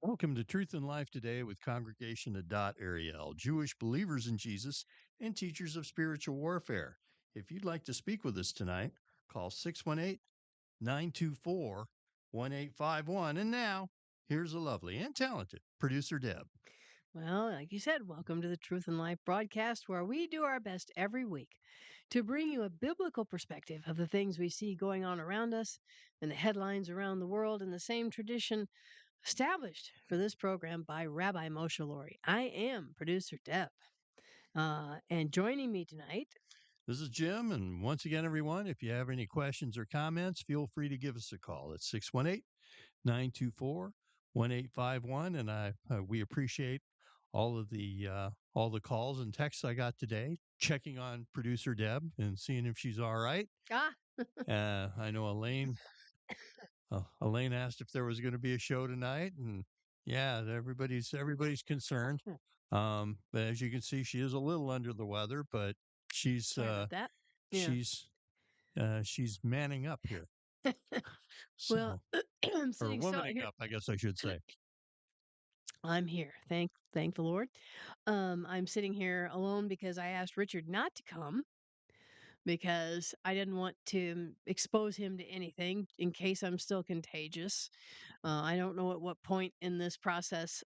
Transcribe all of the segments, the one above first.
Welcome to Truth and Life Today with Congregation of Dot Ariel, Jewish believers in Jesus and teachers of spiritual warfare. If you'd like to speak with us tonight, call 618-924-1851. And now, here's a lovely and talented producer, Deb. Well, like you said, welcome to the Truth and Life broadcast, where we do our best every week to bring you a biblical perspective of the things we see going on around us and the headlines around the world in the same tradition established for this program by Rabbi Moshe Lori. I am producer Deb. And joining me tonight, This is Jim. And once again, everyone, if you have any questions or comments, feel free to give us a call at 618-924-1851. And we appreciate all the calls and texts I got today, checking on producer Deb and seeing if she's all right. ah, I know Elaine asked if there was going to be a show tonight, and yeah, everybody's concerned. But as you can see, she is a little under the weather, but she's sorry uh, about that. Yeah. she's she's manning up here. Well, So, I'm or sitting so womaning here. up, I guess I should say. I'm here. Thank the Lord. I'm sitting here alone because I asked Richard not to come because I didn't want to expose him to anything in case I'm still contagious. I don't know at what point in this process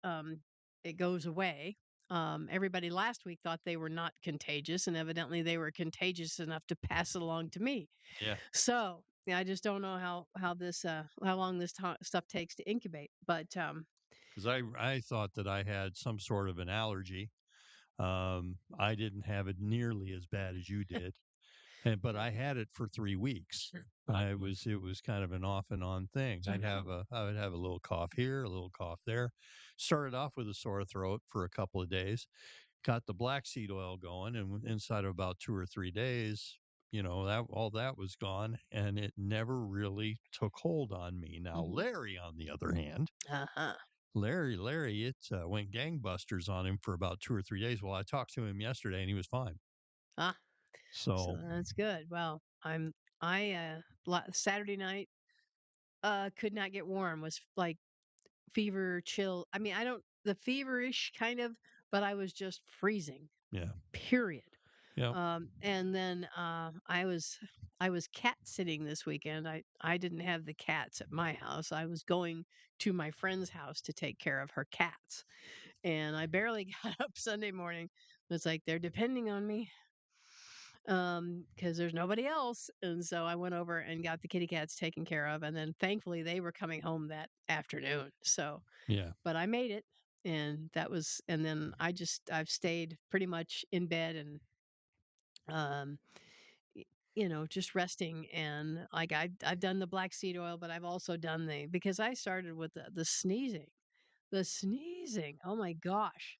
it goes away. Everybody last week thought they were not contagious, and evidently they were contagious enough to pass it along to me. Yeah, So yeah, I just don't know how long this stuff takes to incubate. But because I thought that I had some sort of an allergy. I didn't have it nearly as bad as you did. But yeah, I had it for 3 weeks. It was kind of an off and on thing. I would have a little cough here, a little cough there. Started off with a sore throat for a couple of days. Got the black seed oil going, and inside of about 2 or 3 days, that all that was gone, and it never really took hold on me. Now hmm Larry, on the other hand, uh-huh. Larry, it went gangbusters on him for about 2 or 3 days. Well, I talked to him yesterday, and he was fine. Ah, so So that's good. Well, Saturday night could not get warm. Was like fever, chill. I mean, I don't the feverish kind of, but I was just freezing. yeah, Period. yeah, And then I was cat sitting this weekend. I didn't have the cats at my house. I was going to my friend's house to take care of her cats, and I barely got up Sunday morning. It's like they're depending on me because there's nobody else. And so I went over and got the kitty cats taken care of. And then thankfully they were coming home that afternoon. So, yeah. but I made it. And then I've stayed pretty much in bed and, um, y- just resting. And like I've done the black seed oil, but I've also done because I started with the sneezing, the sneezing. Oh my gosh.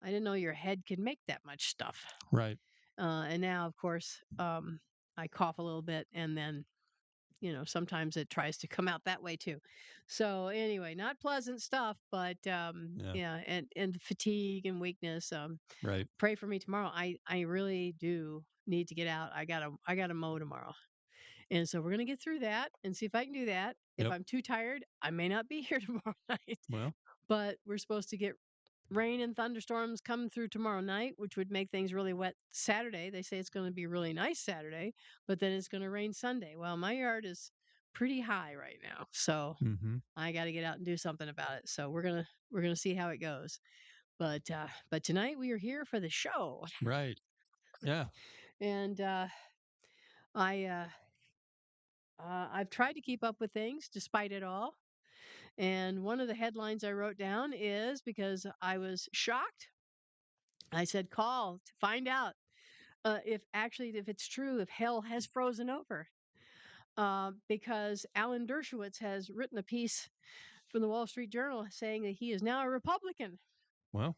I didn't know your head could make that much stuff. Right. And now, of course, I cough a little bit and then, sometimes it tries to come out that way too. So anyway, not pleasant stuff, but Yeah. yeah, and fatigue and weakness. Right. Pray for me tomorrow. I really do need to get out. I gotta mow tomorrow. And so we're gonna get through that and see if I can do that. If Yep. I'm too tired, I may not be here tomorrow night. Well, But we're supposed to get rain and thunderstorms coming through tomorrow night, which would make things really wet Saturday. They say it's going to be really nice Saturday, but then it's going to rain Sunday. Well, my yard is pretty high right now, so hmm, I got to get out and do something about it. So we're gonna see how it goes. But tonight we are here for the show, right. Yeah. and I I've tried to keep up with things despite it all. And one of the headlines I wrote down is because I was shocked. I said, call to find out if it's true, if hell has frozen over. Because Alan Dershowitz has written a piece from the Wall Street Journal saying that he is now a Republican. Well,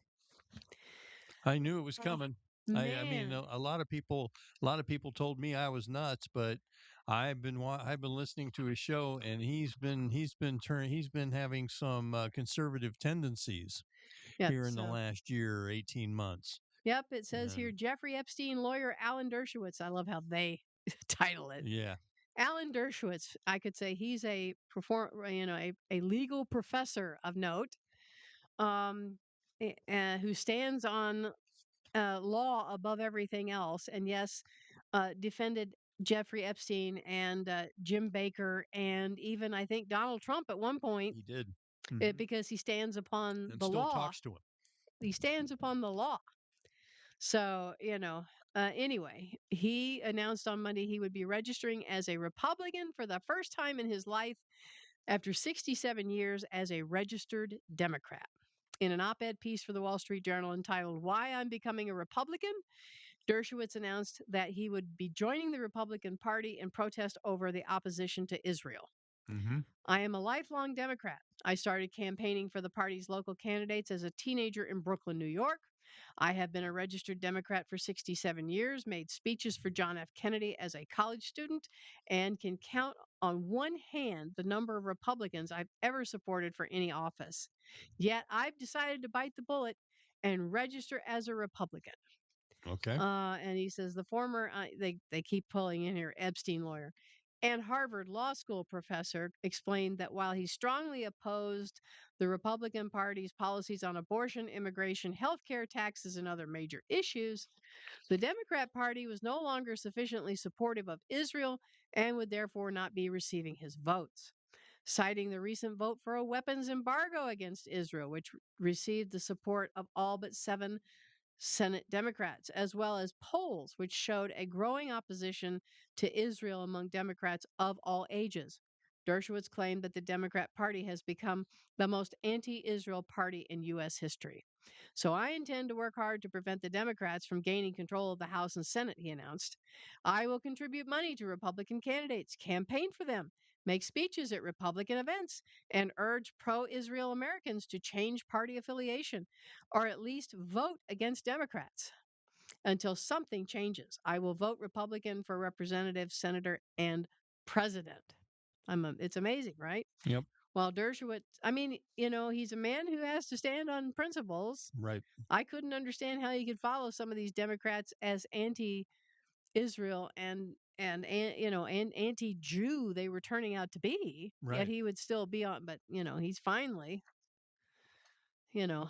I knew it was Oh, coming. I mean, man. a lot of people told me I was nuts, but I've been listening to his show, and he's been having some conservative tendencies Yep. here in the So, last year or 18 months. yep. It says here And Jeffrey Epstein lawyer Alan Dershowitz. I love how they title it. yeah, Alan Dershowitz, I could say he's a legal professor of note. um, who stands on law above everything else, and yes, defended Jeffrey Epstein and Jim Baker, and even I think Donald Trump at one point, He did. Hmm. because he stands upon And the still law. talks to him. He stands upon the law. So, anyway, he announced on Monday he would be registering as a Republican for the first time in his life after 67 years as a registered Democrat. In an op ed piece for the Wall Street Journal entitled Why I'm Becoming a Republican, Dershowitz announced that he would be joining the Republican Party in protest over the opposition to Israel. Hmm. I am a lifelong Democrat. I started campaigning for the party's local candidates as a teenager in Brooklyn, New York. I have been a registered Democrat for 67 years, made speeches for John F. Kennedy as a college student, and can count on one hand the number of Republicans I've ever supported for any office. Yet I've decided to bite the bullet and register as a Republican. Okay. And he says the former, they keep pulling in here, Epstein lawyer and Harvard Law School professor explained that while he strongly opposed the Republican Party's policies on abortion, immigration, healthcare, taxes, and other major issues, the Democrat Party was no longer sufficiently supportive of Israel and would therefore not be receiving his votes. Citing the recent vote for a weapons embargo against Israel, which received the support of all but 7 Senate Democrats, as well as polls which showed a growing opposition to Israel among Democrats of all ages. Dershowitz claimed that the Democrat Party has become the most anti Israel party in U.S. history. So I intend to work hard to prevent the Democrats from gaining control of the House and Senate, he announced. I will contribute money to Republican candidates, campaign for them, make speeches at Republican events, and urge pro Israel Americans to change party affiliation or at least vote against Democrats until something changes. I will vote Republican for representative, senator, and president. It's amazing, right? Yep. While Dershowitz, I mean, he's a man who has to stand on principles. Right. I couldn't understand how you could follow some of these Democrats as anti-Israel and anti-Jew they were turning out to be. Yet Right. he would still be on. But he's finally, you know,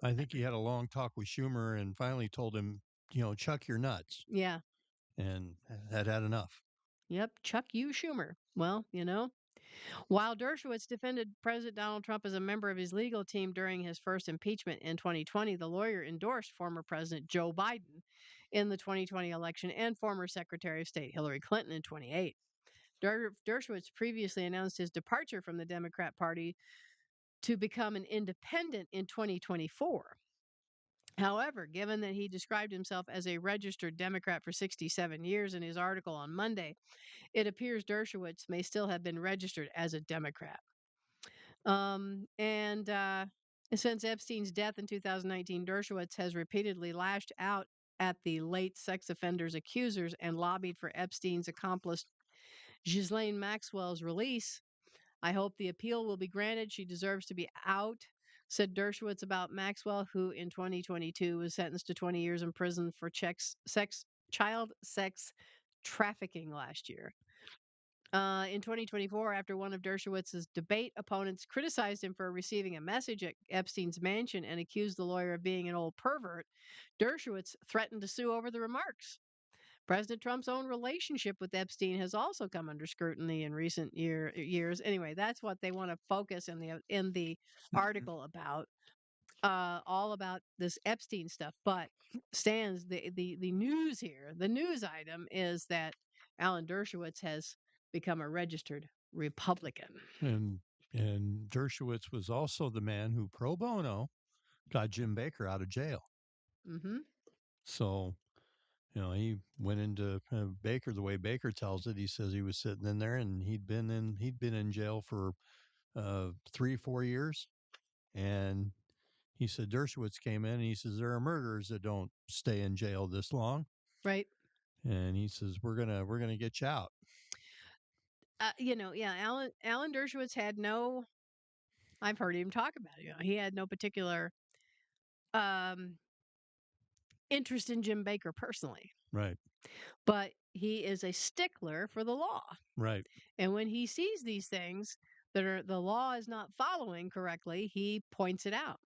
I think he had a long talk with Schumer and finally told him, chuck your nuts. yeah, And had enough. yep, Chuck U. Schumer. Well, while Dershowitz defended President Donald Trump as a member of his legal team during his first impeachment in 2020, the lawyer endorsed former President Joe Biden in the 2020 election and former Secretary of State Hillary Clinton in 28. Dershowitz previously announced his departure from the Democrat Party to become an independent in 2024. However, given that he described himself as a registered Democrat for 67 years in his article on Monday, it appears Dershowitz may still have been registered as a Democrat. And since Epstein's death in 2019, Dershowitz has repeatedly lashed out at the late sex offender's accusers and lobbied for Epstein's accomplice Ghislaine Maxwell's release. I hope the appeal will be granted. She deserves to be out, said Dershowitz about Maxwell, who in 2022 was sentenced to 20 years in prison for child sex trafficking last year. In 2024, after one of Dershowitz's debate opponents criticized him for receiving a message at Epstein's mansion and accused the lawyer of being an old pervert, Dershowitz threatened to sue over the remarks. President Trump's own relationship with Epstein has also come under scrutiny in recent years. Anyway, that's what they want to focus in the article about, all about this Epstein stuff. But stands the news here. The news item is that Alan Dershowitz has become a registered Republican. And Dershowitz was also the man who pro bono got Jim Baker out of jail. Hmm. So, he went into Baker the way Baker tells it. He says he was sitting in there and he'd been in jail for 3-4 years. And he said Dershowitz came in and he says there are murderers that don't stay in jail this long. Right. And he says we're gonna get you out. Yeah. Alan Dershowitz had no. I've heard him talk about it. He had no particular um, interest in Jim Baker personally, Right. but he is a stickler for the law. Right. And when he sees these things that are the law is not following correctly, he points it out.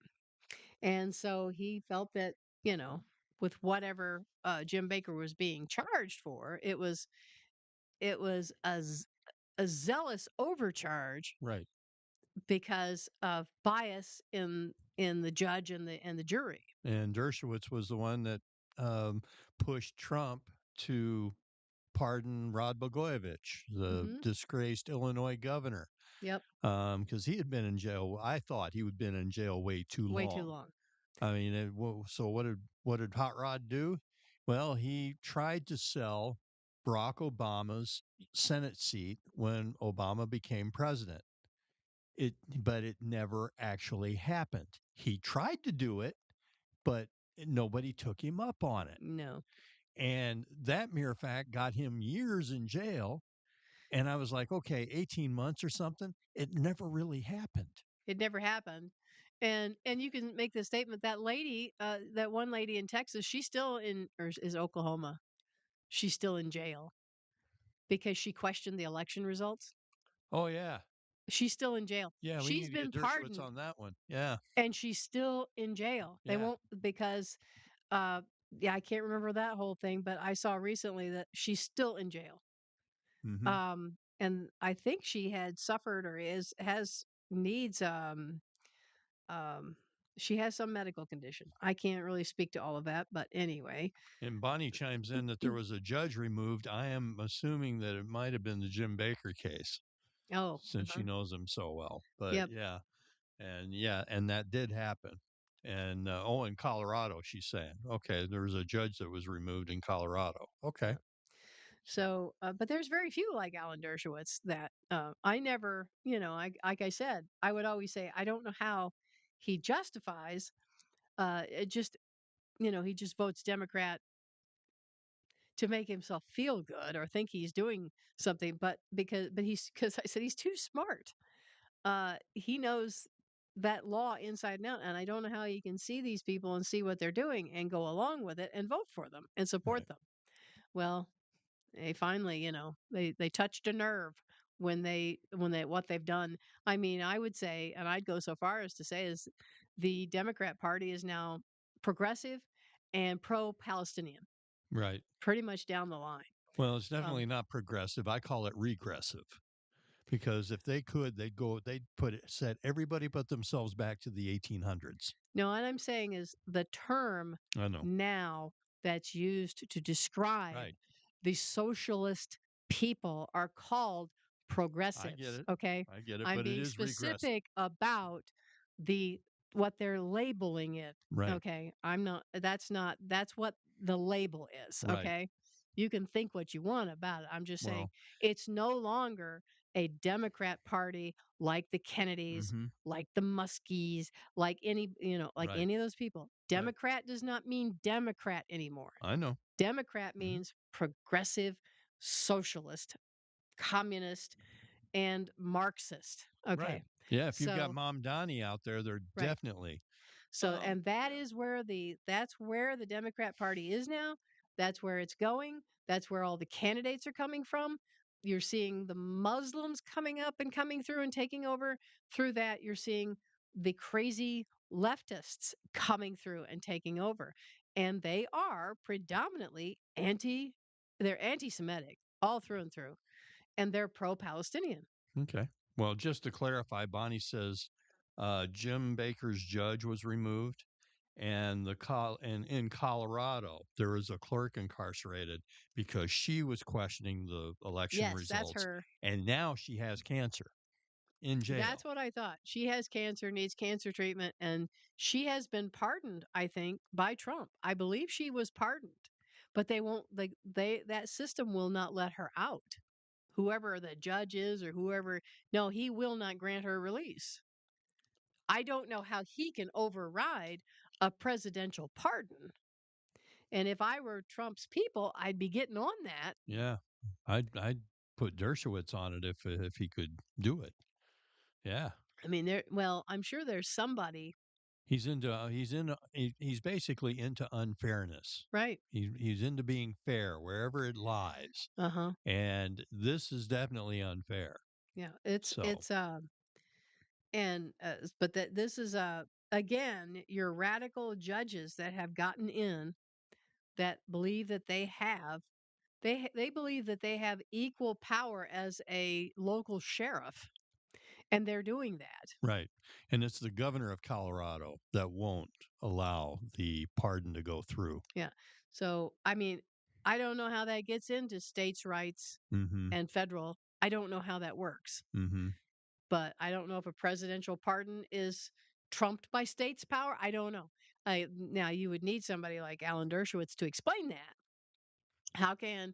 And so he felt that, you know, with whatever Jim Baker was being charged for, it was a zealous overcharge Right. because of bias in the judge and the jury. And Dershowitz was the one that um, pushed Trump to pardon Rod Blagojevich, the Hmm. disgraced Illinois governor, Yep. because he had been in jail. I thought he had been in jail way too Way too long. long. I mean, so what did Hot Rod do? Well, he tried to sell Barack Obama's Senate seat when Obama became president. But it never actually happened. He tried to do it, but nobody took him up on it. No, And that mere fact got him years in jail. And I was like, okay, 18 months or something. It never really happened. it never happened. And you can make the statement that lady, that one lady in Texas, she's still in, or is Oklahoma? She's still in jail because she questioned the election results. Oh, yeah. She's still in jail. Yeah, we She's need to been get Dershowitz pardoned on that one. Yeah. and she's still in jail. They Yeah. won't because uh yeah, I can't remember that whole thing, but I saw recently that she's still in jail. Mm-hmm. And I think she had suffered or is has needs um she has some medical condition. I can't really speak to all of that, but anyway. And Bonnie chimes in that there was a judge removed. I am assuming that it might have been the Jim Baker case Oh, since she uh-huh. knows him so well. But Yep. yeah, and that did happen. And in Colorado, she's saying, okay, there was a judge that was removed in Colorado. Okay, Yep. so So, but there's very few like Alan Dershowitz that I never, I like I said, I would always say I don't know how he justifies. It just, he just votes Democrat to make himself feel good or think he's doing something, but because I said he's too smart. He knows that law inside and out, and I don't know how you can see these people and see what they're doing and go along with it and vote for them and support right, them. Well, they finally, they touched a nerve when they what they've done. I mean, I would say, and I'd go so far as to say, is the Democrat Party is now progressive and pro-Palestinian, right. pretty much down the line. Well, it's Um, definitely not progressive. I call it regressive because if they could, they'd set everybody but themselves back to the 1800s. No, what I'm saying is the term I know. now that's used to describe Right. the socialist people are called I get progressives. it. Okay. I get it. I'm But it being is regressive. specific about the what they're labeling it. Right. Okay. That's what the label is. Right. Okay. You can think what you want about it. I'm just saying Well, it's no longer a Democrat party like the Kennedys, mm-hmm. like the Muskies, like Right. any of those people. Right. Democrat does not mean Democrat anymore. I know. Democrat Hmm. means progressive, socialist, communist, and Marxist. Right. Okay. Yeah. If you've got So, Mom Donnie out there, they're right. definitely. So, and Yeah. that's where the Democrat Party is now. That's where it's going. That's where all the candidates are coming from. You're seeing the Muslims coming up and coming through and taking over. Through that, you're seeing the crazy leftists coming through and taking over. And they are predominantly they're anti-Semitic all through and through. And they're pro-Palestinian. Okay. Well, just to clarify, Bonnie says Jim Baker's judge was removed, and and in Colorado there is a clerk incarcerated because she was questioning the election Yes, that's results, her. and now she has cancer in That's jail. what I thought. She has cancer, needs cancer treatment, and she has been pardoned, I think, by Trump. I believe she was pardoned, but they won't they that system will not let her out. Whoever the judge is or whoever, no, he will not grant her release. I don't know how he can override a presidential pardon. And if I were Trump's people, I'd be getting on that. Yeah, I'd put Dershowitz on it if he could do it. Yeah, I mean, I'm sure there's somebody, he's basically into unfairness. right? He's into being fair wherever it lies, Uh-huh. and this is definitely unfair. Yeah, it's So it's And but that this is again your radical judges that have gotten in that believe that they believe that they have equal power as a local sheriff, and they're doing that. Right. And it's the governor of Colorado that won't allow the pardon to go through. Yeah. So I mean, I don't know how that gets into states' rights Mhm. and federal. I don't know how that works, Mhm. but I don't know if a presidential pardon is trumped by states' power. I don't know. Now you would need somebody like Alan Dershowitz to explain that. How can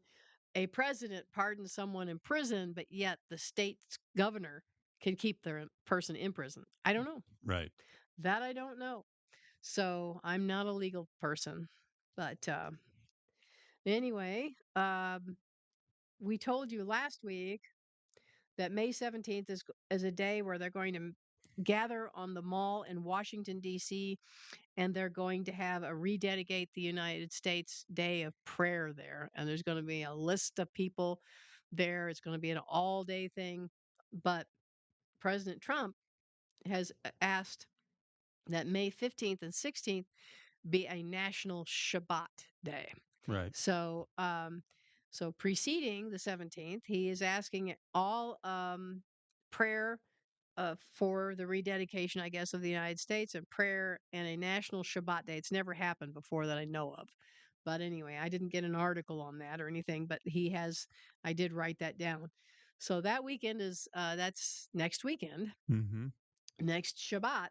a president pardon someone in prison, but yet the state's governor can keep the person in prison? I don't know. Right. That I don't know. So I'm not a legal person. But anyway, we told you last week that May 17th is a day where they're going to gather on the mall in Washington, D.C., and they're going to have a rededicate the United States Day of Prayer there. And there's going to be a list of people there. It's going to be an all day thing. But President Trump has asked that May 15th and 16th be a national Shabbat day. Right. So, so preceding the 17th, he is asking all prayer for the rededication, I guess, of the United States and prayer and a national Shabbat day. It's never happened before that I know of. But anyway, I didn't get an article on that or anything, but he has, I did write that down. So that weekend is, that's next weekend. Mhm. Next Shabbat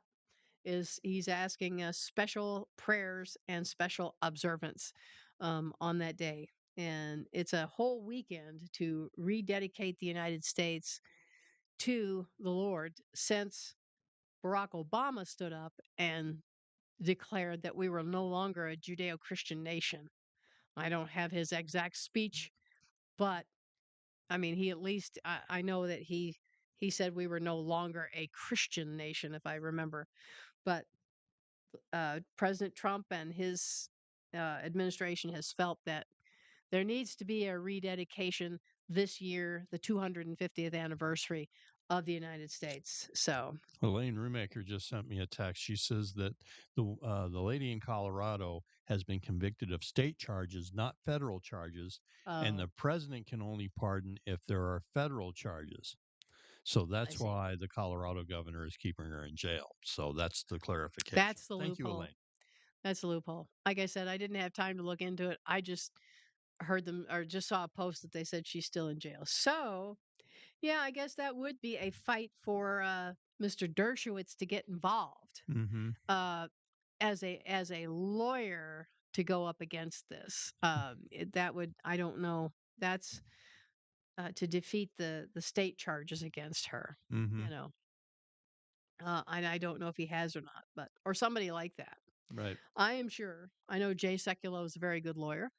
is he's asking us special prayers and special observance on that day. And it's a whole weekend to rededicate the United States to the Lord since Barack Obama stood up and declared that we were no longer a Judeo Christian nation. I don't have his exact speech, but I mean, he at least, I know that he said we were no longer a Christian nation, if I remember. But President Trump and his administration has felt that there needs to be a rededication this year, the 250th anniversary of the United States. So, Elaine Rumaker just sent me a text. She says that the lady in Colorado has been convicted of state charges, not federal charges, and oh, the president can only pardon if there are federal charges. So I that's see. why the Colorado governor is keeping her in jail. So that's the clarification. That's the Thank you, loophole. Elaine. That's the loophole. Like I said, I didn't have time to look into it. I just heard them or just saw a post that they said she's still in jail. So, yeah, I guess that would be a fight for Mr. Dershowitz to get involved Mm-hmm. uh, as a lawyer to go up against this. That would I don't know. That's to defeat the state charges against her. Mm-hmm. You know, and I don't know if he has or not, but or somebody like that. Right. I am sure. I know Jay Sekulow is a very good lawyer.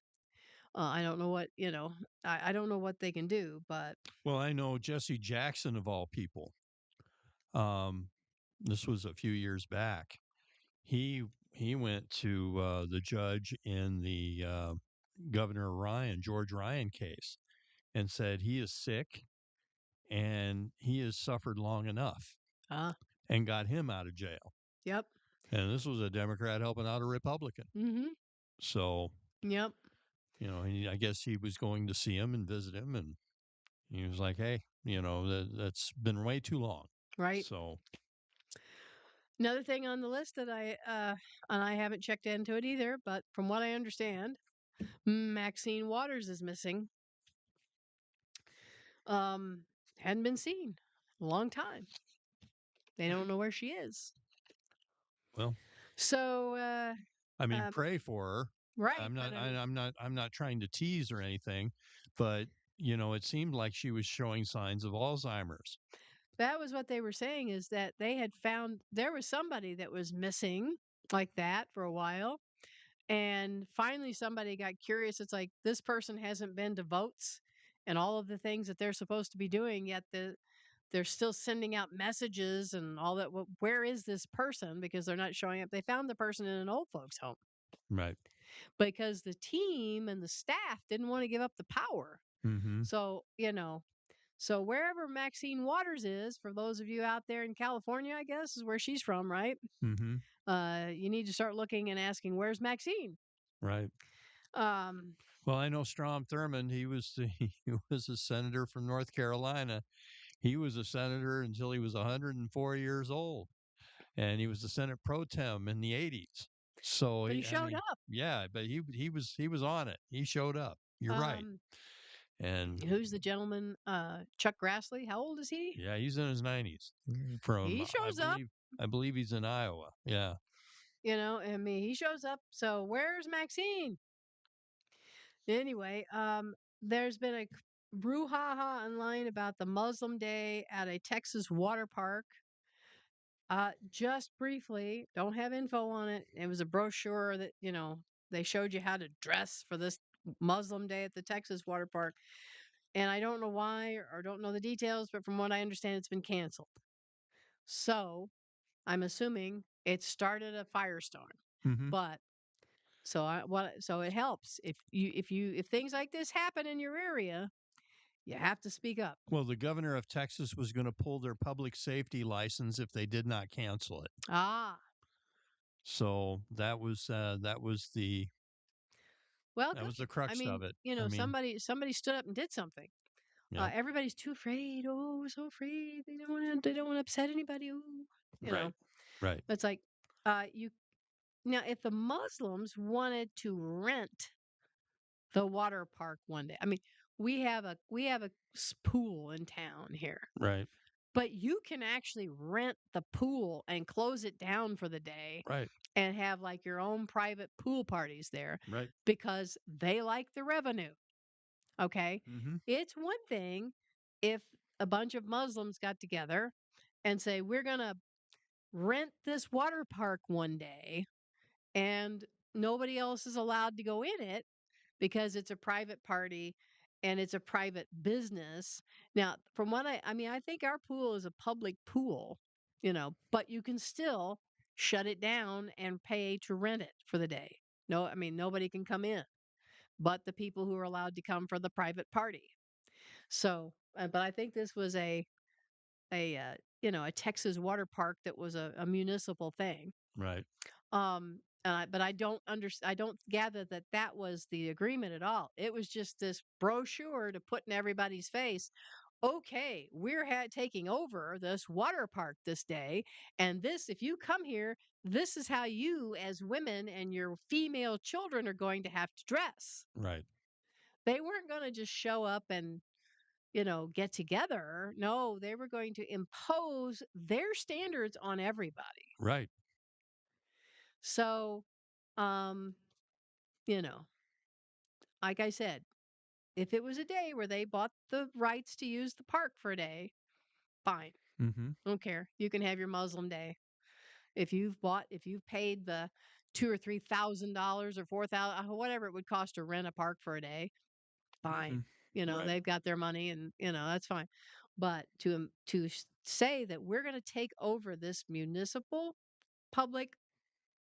I don't know what you know. I don't know what they can do, but Well, I know Jesse Jackson of all people. Um, this was a few years back. He he went to the judge in the Governor Ryan, George Ryan case, and said he is sick and he has suffered long enough, uh, and got him out of jail. yep, And this was a Democrat helping out a Republican. mm-hmm, So, yep, I guess he was going to see him and visit him, and he was like, "Hey, that's been way too long." right. So, Another thing on the list that and I haven't checked into it either, but from what I understand, Maxine Waters is missing. Um, hadn't been seen a long time. They don't know where she is. well, So, I mean, um, pray for her. right, I'm but not. I mean, I'm not trying to tease or anything, but it seemed like she was showing signs of Alzheimer's. that was what they were saying is that they had found there was somebody that was missing like that for a while. And finally, somebody got curious. It's like this person hasn't been to votes and all of the things that they're supposed to be doing, yet they're still sending out messages and all that. Well, where is this person? Because they're not showing up. They found the person in an old folks' home Right. because the team and the staff didn't want to give up the power. Mm-hmm. So, So wherever Maxine Waters is, for those of you out there in California, I guess is where she's from, right? Mhm. You need to start looking and asking, "Where's Maxine?" Right. Um, Well, I know Strom Thurmond. He was a senator from North Carolina. He was a senator until he was 104 years old, and he was the Senate pro tem in the 80s. So but he I showed mean, up. yeah, but he was on it. He showed up. You're right. Um, And who's the gentleman? Chuck Grassley. How old is he? yeah, he's in his 90s. From He shows up. I believe he's in Iowa. Yeah. I mean, he shows up. So where's Maxine? Anyway, there's been a brouhaha online about the Muslim Day at a Texas water park. Just briefly, don't have info on it. It was a brochure that, they showed you how to dress for this Muslim Day at the Texas water park. And I don't know why or don't know the details, but from what I understand, it's been canceled. So I'm assuming it started a firestorm. Hmm. But so it helps if things like this happen in your area, you have to speak up. Well, the governor of Texas was going to pull their public safety license if they did not cancel it. Ah, So well, that good. was the I crux mean, of it. I mean, somebody stood up and did something. yeah. Everybody's too afraid. Oh, so afraid. They don't want to upset anybody. Ooh. You Right. know, Right. it's like you now if the Muslims wanted to rent the water park one day. I mean, we have a pool in town here. Right. But you can actually rent the pool and close it down for the day Right. and have like your own private pool parties there Right. because they like the revenue. Okay. Mhm. It's one thing if a bunch of Muslims got together and say, we're going to rent this water park one day and nobody else is allowed to go in it because it's a private party and it's a private business. Now, from what I mean, I think our pool is a public pool, but you can still shut it down and pay to rent it for the day. No, I mean, nobody can come in but the people who are allowed to come for the private party. So, but I think this was a Texas water park that was a municipal thing. Right. But I don't gather that that was the agreement at all. It was just this brochure to put in everybody's face. Okay, we're taking over this water park this day, and this, if you come here, this is how you, as women and your female children, are going to have to dress. Right. They weren't going to just show up and get together. No, they were going to impose their standards on everybody. Right. So, um, you know, like I said, if it was a day where they bought the rights to use the park for a day, fine. Mhm. Don't care. You can have your Muslim day. If you've paid the $2,000 or $3,000 or 4,000, whatever it would cost to rent a park for a day, fine. Mhm. Right. They've got their money, and that's fine. But to say that we're going to take over this municipal public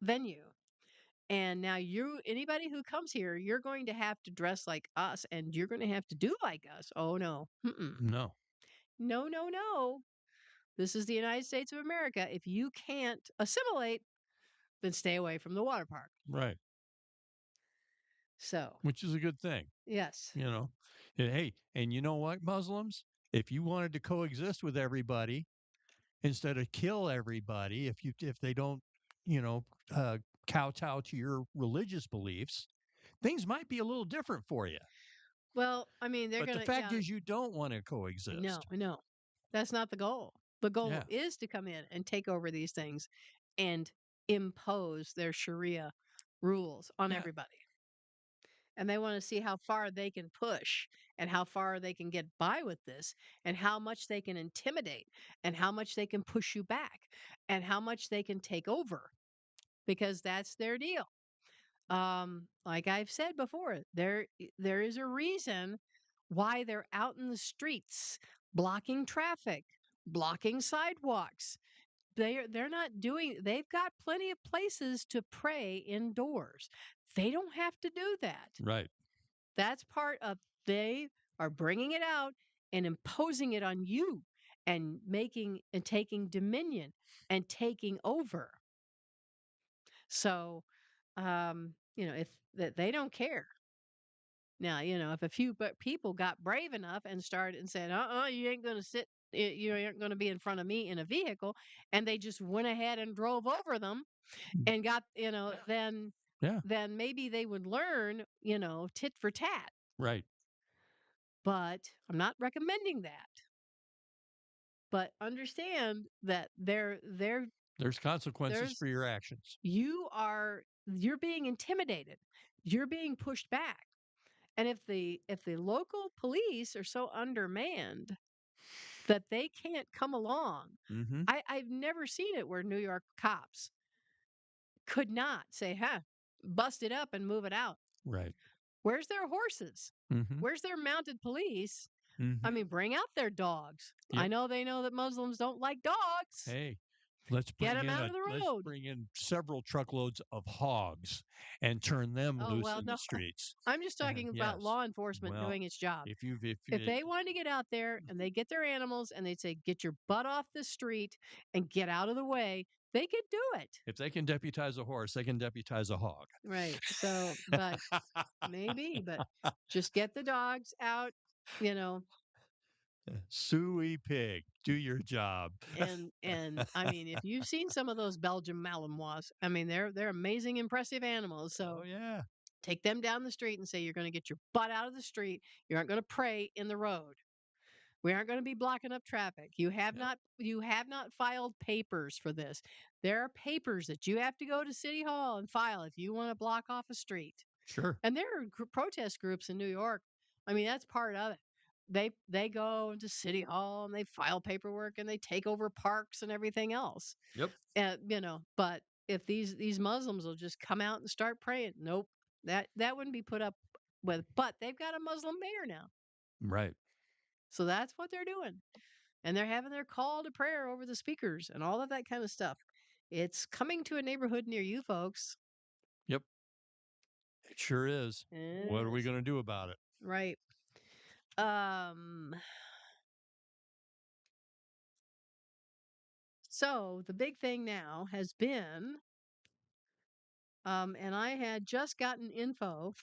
venue, and now anybody who comes here, you're going to have to dress like us and you're going to have to do like us. Oh no. Mm-mm. No. No, no, no. This is the United States of America. If you can't assimilate, then stay away from the water park. Right. So, Which is a good thing, yes. you know. And, hey, and you know what, Muslims? If you wanted to coexist with everybody instead of kill everybody, if they don't, you know, kowtow to your religious beliefs, things might be a little different for you. Well, I mean, they're But going the to, fact yeah, is, you don't want to no, coexist. no. That's not the goal. The goal Yeah. is to come in and take over these things and impose their Sharia rules on Yeah. everybody. And they want to see how far they can push and how far they can get by with this and how much they can intimidate and how much they can push you back and how much they can take over because that's their deal. Like I've said before, there is a reason why they're out in the streets blocking traffic, blocking sidewalks. They're not doing they've got plenty of places to pray indoors. They don't have to do that. Right. That's part of they are bringing it out and imposing it on you and making and taking dominion and taking over. So, if that they don't care. Now, if a few people got brave enough and started and said, you ain't going to sit, you aren't going to be in front of me in a vehicle, and they just went ahead and drove over them and got, Yeah. then maybe they would learn, tit for tat. Right. But I'm not recommending that. But understand that There's consequences there's for your actions. you're being intimidated. You're being pushed back. And if the local police are so undermanned that they can't come along, Mm-hmm. I've never seen it where New York cops could not say, bust it up and move it out. Right. Where's their horses? Mm-hmm. Where's their mounted police? I Mm-hmm. mean, bring out their dogs. I Yep. know that Muslims don't like dogs. Hey, let's Get bring them in out a of the let's road. bring in several truckloads of hogs and turn them Oh, loose well, in the no. streets. I'm just talking about Yes. law enforcement Well, doing its job. if If you they wanted to get out there and they get their animals and they say, get your butt off the street and get out of the way, they could do it. if they can deputize a horse, they can deputize a hog. Right. So, but maybe, but just get the dogs out, you know, Suey pig, do your job. and I mean, if you've seen some of those Belgian Malinois, I mean, they're amazing, impressive animals. Oh So yeah. take them down the street and say, you're going to get your butt out of the street. You aren't going to pray in the road. We aren't going to be blocking up traffic. Yep. You have not filed papers for this. There are papers that you have to go to City Hall and file if you want to block off a street. Sure. And there are protest groups in New York. I mean, that's part of it. They go to City Hall and they file paperwork and they take over parks and everything else. Yep. And but if these Muslims will just come out and start praying, nope, that wouldn't be put up with. But they've got a Muslim mayor now, Right. so that's what they're doing, and they're having their call to prayer over the speakers and all of that kind of stuff. It's coming to a neighborhood near you, folks. Yep. It sure is. What are we Yes. going to do about it? Right. Um. So the big thing now has been, and I had just gotten info.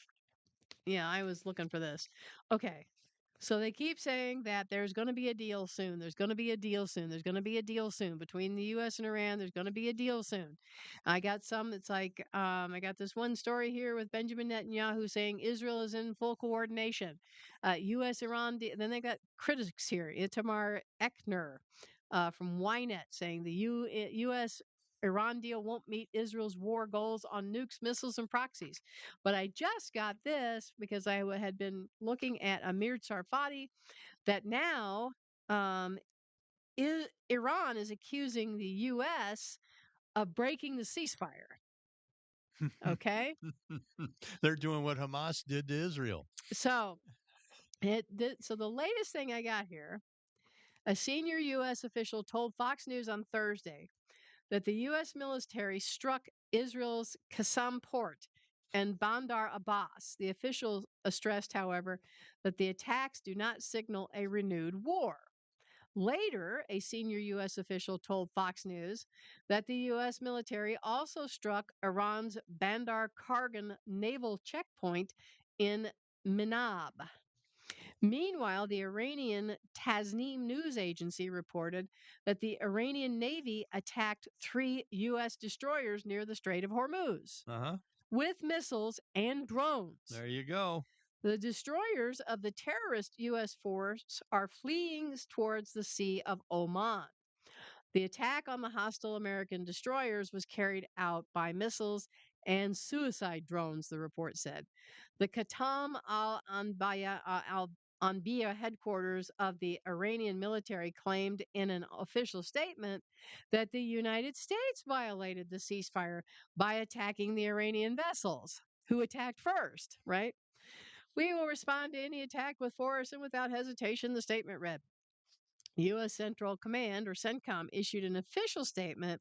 Yeah, I was looking for this. Okay. So they keep saying that there's going to be a deal soon. There's going to be a deal soon. There's going to be a deal soon between the U.S. and Iran. There's going to be a deal soon. I got some that's like, I got this one story here with Benjamin Netanyahu saying Israel is in full coordination. U.S. Iran. Then they got critics here. Itamar Ekner from Ynet saying the U.S. Iran deal won't meet Israel's war goals on nukes, missiles, and proxies. But I just got this because I had been looking at Amir Tsarfati that now um, Iran is accusing the U.S. of breaking the ceasefire. Okay. They're doing what Hamas did to Israel. So, so the latest thing I got here, a senior U.S. official told Fox News on Thursday that the U.S. military struck Israel's Qassam port and Bandar Abbas. The official stressed, however, that the attacks do not signal a renewed war. Later, a senior U.S. official told Fox News that the U.S. military also struck Iran's Bandar Kargan naval checkpoint in Minab. Meanwhile, the Iranian Tasnim news agency reported that the Iranian Navy attacked 3 U.S. destroyers near the Strait of Hormuz Uh huh. with missiles and drones. There you go. The destroyers of the terrorist U.S. force are fleeing towards the Sea of Oman. The attack on the hostile American destroyers was carried out by missiles and suicide drones, the report said. The Qatam al Anbiya headquarters of the Iranian military claimed in an official statement that the United States violated the ceasefire by attacking the Iranian vessels, who attacked first, right? We will respond to any attack with force and without hesitation, the statement read. U.S. Central Command, or CENTCOM, issued an official statement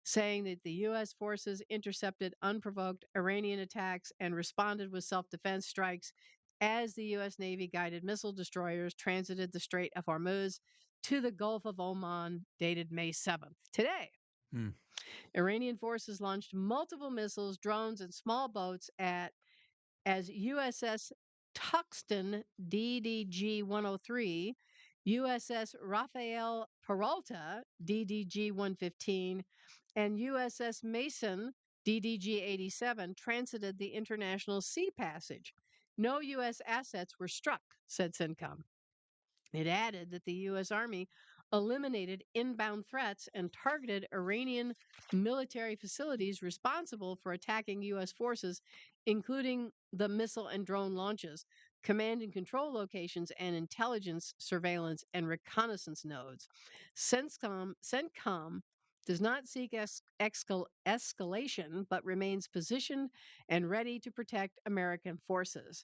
saying that the U.S. forces intercepted unprovoked Iranian attacks and responded with self defense strikes as the U.S. Navy guided missile destroyers transited the Strait of Hormuz to the Gulf of Oman, dated May 7th. Today, Hmm. Iranian forces launched multiple missiles, drones, and small boats at as USS Tuxton DDG 103, USS Rafael Peralta DDG 115, and USS Mason DDG 87 transited the international sea passage. No U.S. assets were struck, said CENTCOM. It added that the U.S. Army eliminated inbound threats and targeted Iranian military facilities responsible for attacking U.S. forces, including the missile and drone launches, command and control locations, and intelligence, surveillance, and reconnaissance nodes. CENTCOM does not seek escalation, but remains positioned and ready to protect American forces.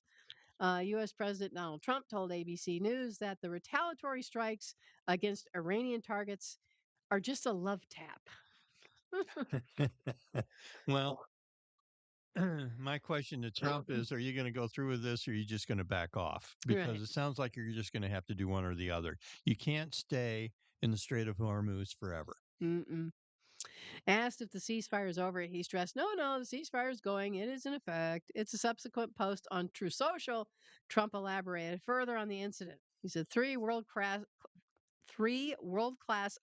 U.S. President Donald Trump told ABC News that the retaliatory strikes against Iranian targets are just a love tap. Well, my question to Trump is, are you going to go through with this or are you just going to back off? Because Right. it sounds like you're just going to have to do one or the other. You can't stay in the Strait of Hormuz forever. Mm-mm. Asked if the ceasefire is over, he stressed, no, the ceasefire is going. It is in effect. It's a subsequent post on True Social. Trump elaborated further on the incident. He said three world-class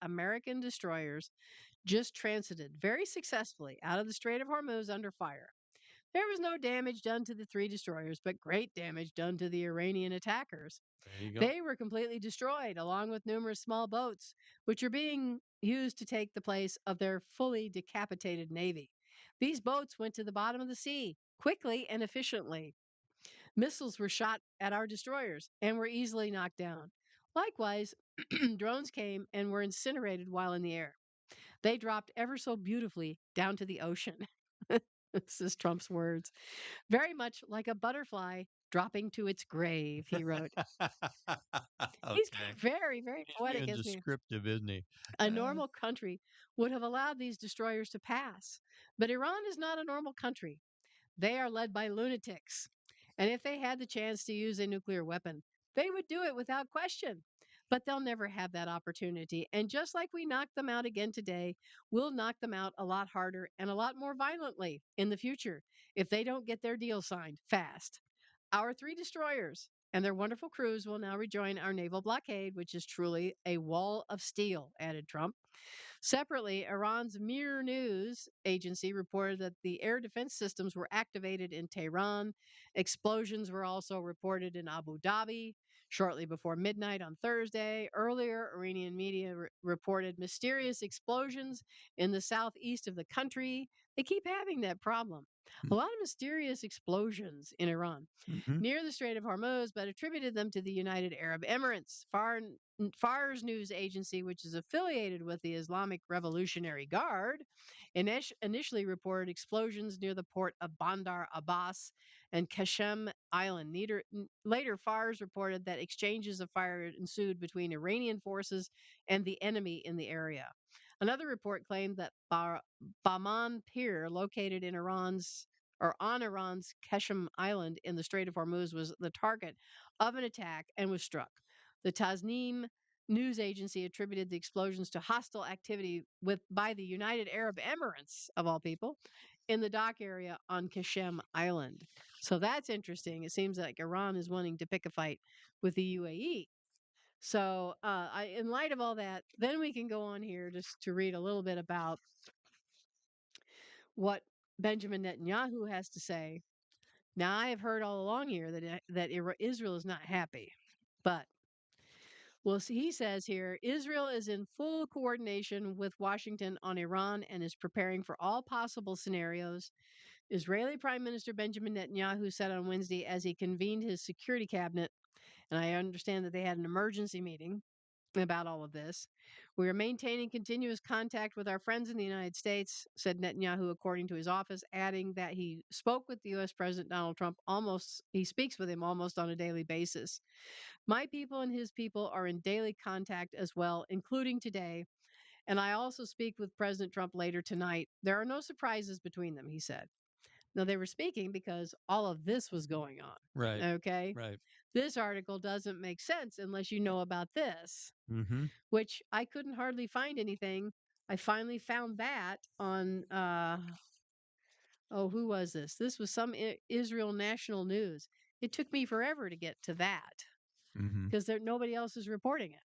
American destroyers just transited very successfully out of the Strait of Hormuz under fire. There was no damage done to the three destroyers, but great damage done to the Iranian attackers. There you go. They were completely destroyed, along with numerous small boats, which are being used to take the place of their fully decapitated navy. These boats went to the bottom of the sea quickly and efficiently. Missiles were shot at our destroyers and were easily knocked down. Likewise, drones came and were incinerated while in the air. They dropped ever so beautifully down to the ocean. This is Trump's words. Very much like a butterfly dropping to its grave, he wrote. He's Okay. being very, very He's poetic, being isn't he? descriptive, isn't he? A normal country would have allowed these destroyers to pass. But Iran is not a normal country. They are led by lunatics. And if they had the chance to use a nuclear weapon, they would do it without question. But they'll never have that opportunity. And just like we knocked them out again today, we'll knock them out a lot harder and a lot more violently in the future if they don't get their deal signed fast. Our three destroyers and their wonderful crews will now rejoin our naval blockade, which is truly a wall of steel, added Trump. Separately, Iran's Mir News agency reported that the air defense systems were activated in Tehran. Explosions were also reported in Abu Dhabi shortly before midnight on Thursday. Earlier, Iranian media reported mysterious explosions in the southeast of the country. They keep having that problem. A lot of mysterious explosions in Iran Mm-hmm. near the Strait of Hormuz, but attributed them to the United Arab Emirates. Fars news agency, which is affiliated with the Islamic Revolutionary Guard, initially reported explosions near the port of Bandar Abbas and Kashem Island. Later, Fars reported that exchanges of fire ensued between Iranian forces and the enemy in the area. Another report claimed that Baman Pier, located in Iran's or on Iran's Keshem Island in the Strait of Hormuz, was the target of an attack and was struck. The Tasnim news agency attributed the explosions to hostile activity by the United Arab Emirates, of all people, in the dock area on Kashem Island. So that's interesting. It seems like Iran is wanting to pick a fight with the UAE. So, in light of all that, then we can go on here just to read a little bit about what Benjamin Netanyahu has to say. Now, I have heard all along here that Israel is not happy, but well, see, he says here Israel is in full coordination with Washington on Iran and is preparing for all possible scenarios. Israeli Prime Minister Benjamin Netanyahu said on Wednesday as he convened his security cabinet, and I understand that they had an emergency meeting about all of this. We are maintaining continuous contact with our friends in the United States, said Netanyahu, according to his office, adding that he spoke with the U.S. President Donald Trump he speaks with him almost on a daily basis. My people and his people are in daily contact as well, including today. And I also speak with President Trump later tonight. There are no surprises between them, he said. Now, they were speaking because all of this was going on. Right. Okay. Right. This article doesn't make sense unless you know about this, Mhm. which I couldn't hardly find anything. I finally found that on, oh, who was this? This was some Israel National News. It took me forever to get to that Mhm. because nobody else is reporting it.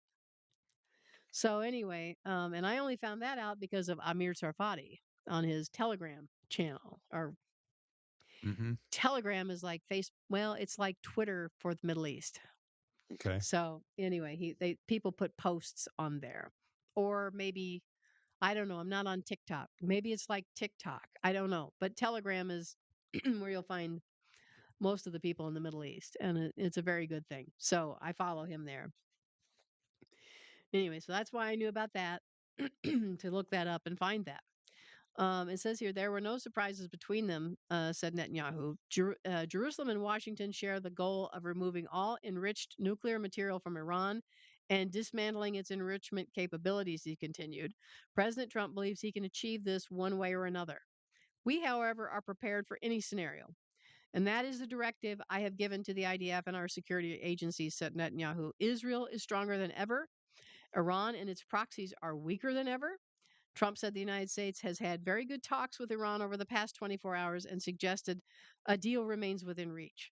So anyway, and I only found that out because of Amir Tsarfati on his Telegram channel. Or Mhm. Telegram is like well, it's like Twitter for the Middle East. Okay. So anyway, they people put posts on there, or maybe I don't know. I'm not on TikTok. Maybe it's like TikTok. I don't know. But Telegram is where you'll find most of the people in the Middle East, and it's a very good thing. So I follow him there. Anyway, so that's why I knew about that to look that up and find that. It says here there were no surprises between them, said Netanyahu. Jerusalem and Washington share the goal of removing all enriched nuclear material from Iran and dismantling its enrichment capabilities, he continued. President Trump believes he can achieve this one way or another. We, however, are prepared for any scenario. And that is the directive I have given to the IDF and our security agencies, said Netanyahu. Israel is stronger than ever. Iran and its proxies are weaker than ever. Trump said the United States has had very good talks with Iran over the past 24 hours and suggested a deal remains within reach.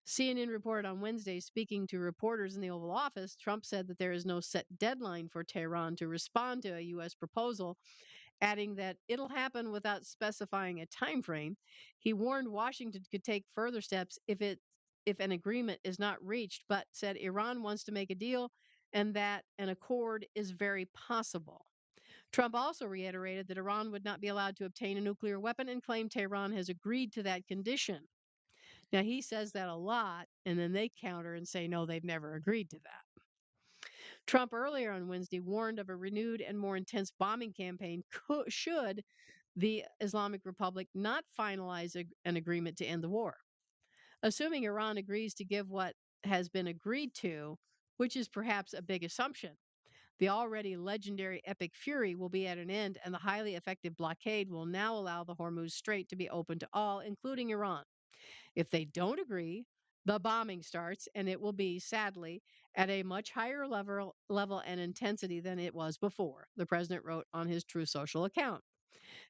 CNN reported on Wednesday, speaking to reporters in the Oval Office, Trump said that there is no set deadline for Tehran to respond to a U.S. proposal, adding that it'll happen without specifying a time frame. He warned Washington could take further steps if an agreement is not reached, but said Iran wants to make a deal and that an accord is very possible. Trump also reiterated that Iran would not be allowed to obtain a nuclear weapon and claimed Tehran has agreed to that condition. Now, he says that a lot, and then they counter and say, no, they've never agreed to that. Trump earlier on Wednesday warned of a renewed and more intense bombing campaign should the Islamic Republic not finalize an agreement to end the war. Assuming Iran agrees to give what has been agreed to, which is perhaps a big assumption, the already legendary Epic Fury will be at an end, and the highly effective blockade will now allow the Hormuz Strait to be open to all, including Iran. If they don't agree, the bombing starts, and it will be, sadly, at a much higher level and intensity than it was before, the president wrote on his True Social account.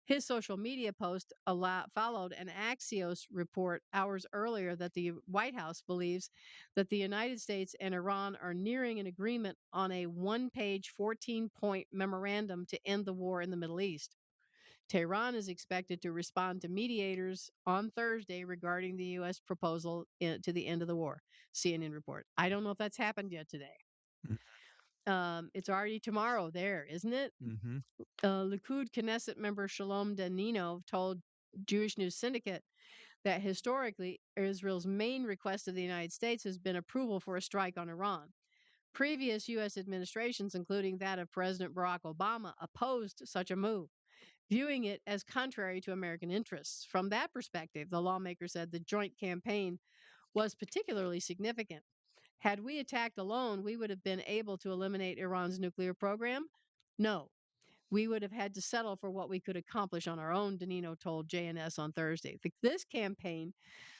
His social media post followed an Axios report hours earlier that the White House believes that the United States and Iran are nearing an agreement on a one-page 14-point memorandum to end the war in the Middle East. Tehran is expected to respond to mediators on Thursday regarding the U.S. proposal to the end of the war, CNN report. I don't know if that's happened yet today. It's already tomorrow there, isn't it? Mhm. Likud Knesset member Shalom Danino told Jewish News Syndicate that historically, Israel's main request of the United States has been approval for a strike on Iran. Previous U.S. administrations, including that of President Barack Obama, opposed such a move, viewing it as contrary to American interests. From that perspective, the lawmaker said the joint campaign was particularly significant. Had we attacked alone, we would have been able to eliminate Iran's nuclear program? No, we would have had to settle for what we could accomplish on our own, Danino told JNS on Thursday. This campaign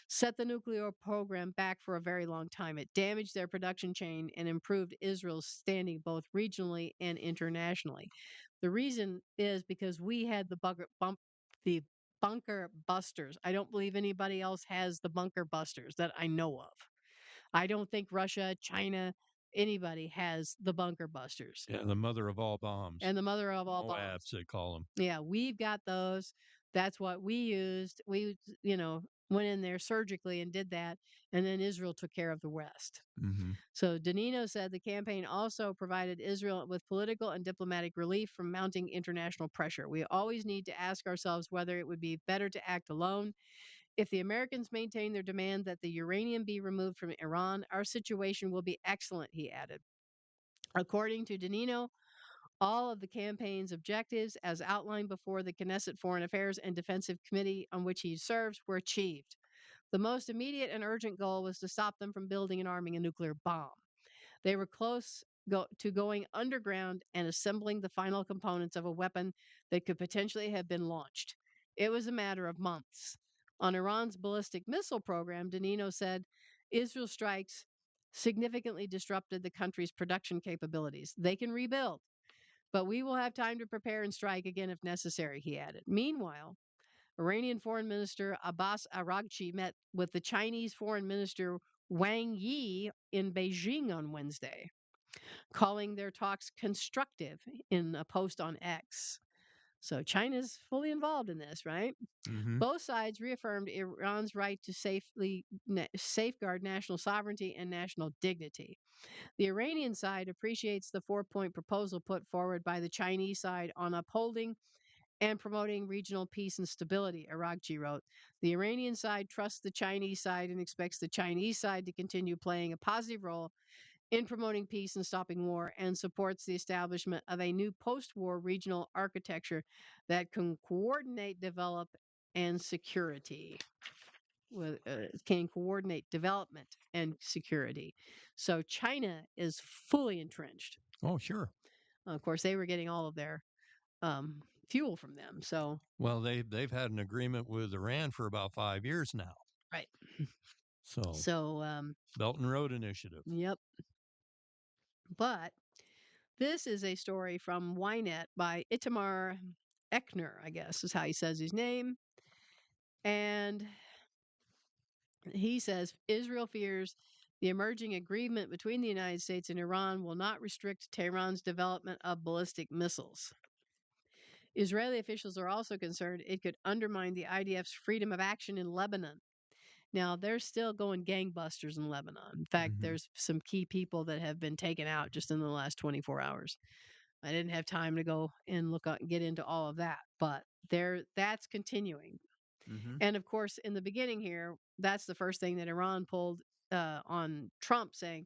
set the nuclear program back for a very long time. It damaged their production chain and improved Israel's standing both regionally and internationally. The reason is because we had the bunker busters. I don't believe anybody else has the bunker busters that I know of. I don't think Russia, China, anybody has the bunker busters Yeah, the mother of all bombs. and the mother of all Moabs, bombs. they call them. Yeah, we've got those. That's what we used. Went in there surgically and did that. And then Israel took care of the rest. Mhm. So Danino said the campaign also provided Israel with political and diplomatic relief from mounting international pressure. We always need to ask ourselves whether it would be better to act alone. If the Americans maintain their demand that the uranium be removed from Iran, our situation will be excellent, he added. According to Danino, all of the campaign's objectives, as outlined before the Knesset Foreign Affairs and Defensive Committee on which he serves, were achieved. The most immediate and urgent goal was to stop them from building and arming a nuclear bomb. They were close to going underground and assembling the final components of a weapon that could potentially have been launched. It was a matter of months. On Iran's ballistic missile program, Danino said Israel strikes significantly disrupted the country's production capabilities. They can rebuild, but we will have time to prepare and strike again if necessary, he added. Meanwhile, Iranian Foreign Minister Abbas Araghchi met with the Chinese Foreign Minister Wang Yi in Beijing on Wednesday, calling their talks constructive in a post on X. So China's fully involved in this, right? Mm-hmm. Both sides reaffirmed Iran's right to safeguard national sovereignty and national dignity. The Iranian side appreciates the 4 point proposal put forward by the Chinese side on upholding and promoting regional peace and stability, Aragchi wrote. The Iranian side trusts the Chinese side and expects the Chinese side to continue playing a positive role in promoting peace and stopping war, and supports the establishment of a new post war regional architecture that can coordinate, develop, and security. Can coordinate development and security. So China is fully entrenched. Oh, sure. Of course, they were getting all of their fuel from them. So, Well, they've had an agreement with Iran for about 5 years now. right. So So, Belt and Road Initiative. yep. But this is a story from Ynet by Itamar Eckner, I guess is how he says his name. And he says Israel fears the emerging agreement between the United States and Iran will not restrict Tehran's development of ballistic missiles. Israeli officials are also concerned it could undermine the IDF's freedom of action in Lebanon. Now, they're still going gangbusters in Lebanon. In fact, Mm-hmm. there's some key people that have been taken out just in the last 24 hours. I didn't have time to go and get into all of that, but that's continuing. Mm-hmm. And of course, in the beginning here, that's the first thing that Iran pulled on Trump, saying,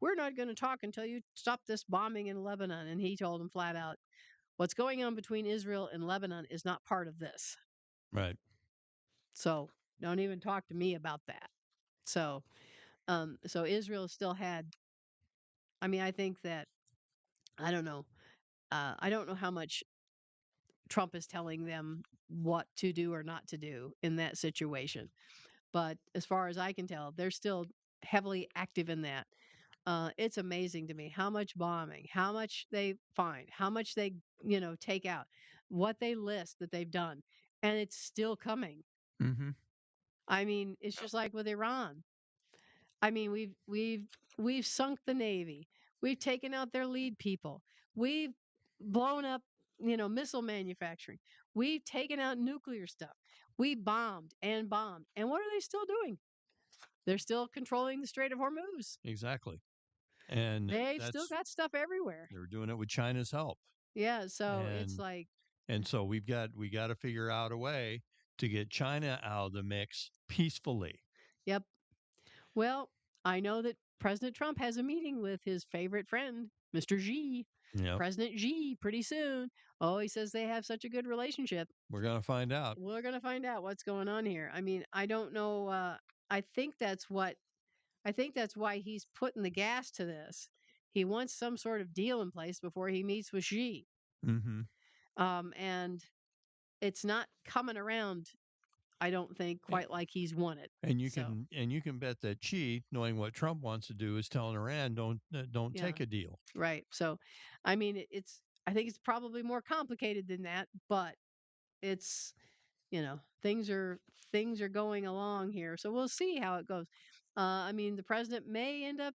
"We're not going to talk until you stop this bombing in Lebanon." And he told him flat out, "What's going on between Israel and Lebanon is not part of this. Right. So don't even talk to me about that." So, so Israel still had. I mean, I think that I don't know. I don't know how much Trump is telling them what to do or not to do in that situation. But as far as I can tell, they're still heavily active in that. It's amazing to me how much bombing, how much they find, how much they, take out, what they list that they've done, and it's still coming. Mm-hmm. I mean, it's just like with Iran. I mean, we've sunk the navy. We've taken out their lead people. We've blown up, missile manufacturing. We've taken out nuclear stuff. We bombed and bombed. And what are they still doing? They're still controlling the Strait of Hormuz. Exactly. And They've still that's got stuff everywhere. they're doing it with China's help. Yeah, so it's And like, so we got to figure out a way to get China out of the mix peacefully. yep. Well, I know that President Trump has a meeting with his favorite friend, Mr. Xi, Yep. President Xi, pretty soon. Oh, he says they have such a good relationship. We're going to find out. We're going to find out what's going on here. I mean, I don't know. I think that's what, I think that's why he's putting the gas to this. He wants some sort of deal in place before he meets with Xi. Mm-hmm. And it's not coming around, I don't think, quite like he's wanted. And you So, can bet that Xi, knowing what Trump wants to do, is telling Iran don't yeah, take a deal. right. So, I mean, I think it's probably more complicated than that, but it's, things are going along here. So we'll see how it goes. I mean, the president may end up,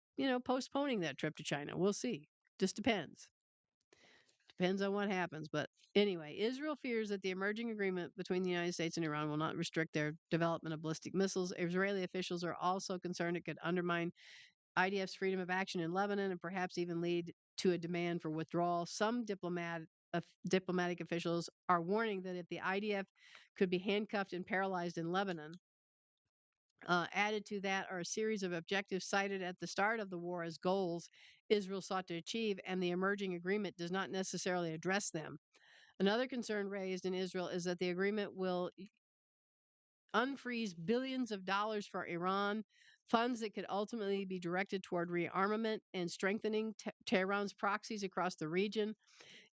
postponing that trip to China. We'll see. Just depends. Depends on what happens. But anyway, Israel fears that the emerging agreement between the United States and Iran will not restrict their development of ballistic missiles. Israeli officials are also concerned it could undermine IDF's freedom of action in Lebanon and perhaps even lead to a demand for withdrawal. Some diplomatic officials are warning that if the IDF could be handcuffed and paralyzed in Lebanon, added to that are a series of objectives cited at the start of the war as goals Israel sought to achieve, and the emerging agreement does not necessarily address them. Another concern raised in Israel is that the agreement will unfreeze billions of dollars for Iran, funds that could ultimately be directed toward rearmament and strengthening Tehran's proxies across the region.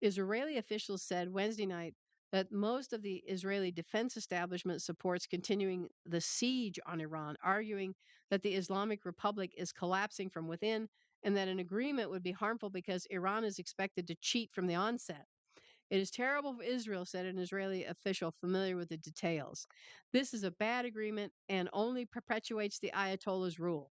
Israeli officials said Wednesday night that most of the Israeli defense establishment supports continuing the siege on Iran, arguing that the Islamic Republic is collapsing from within and that an agreement would be harmful because Iran is expected to cheat from the onset. It is terrible for Israel, said an Israeli official familiar with the details. This is a bad agreement and only perpetuates the Ayatollah's rule.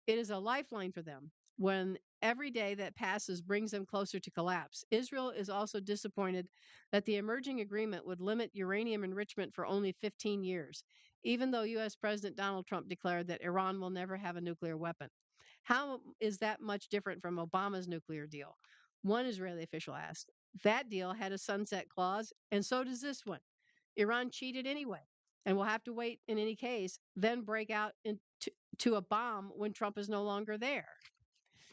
It is a lifeline for them when every day that passes brings them closer to collapse. Israel is also disappointed that the emerging agreement would limit uranium enrichment for only 15 years, even though U.S. President Donald Trump declared that Iran will never have a nuclear weapon. How is that much different from Obama's nuclear deal? One Israeli official asked. That deal had a sunset clause, and so does this one. Iran cheated anyway and will have to wait in any case, then break out to a bomb when Trump is no longer there.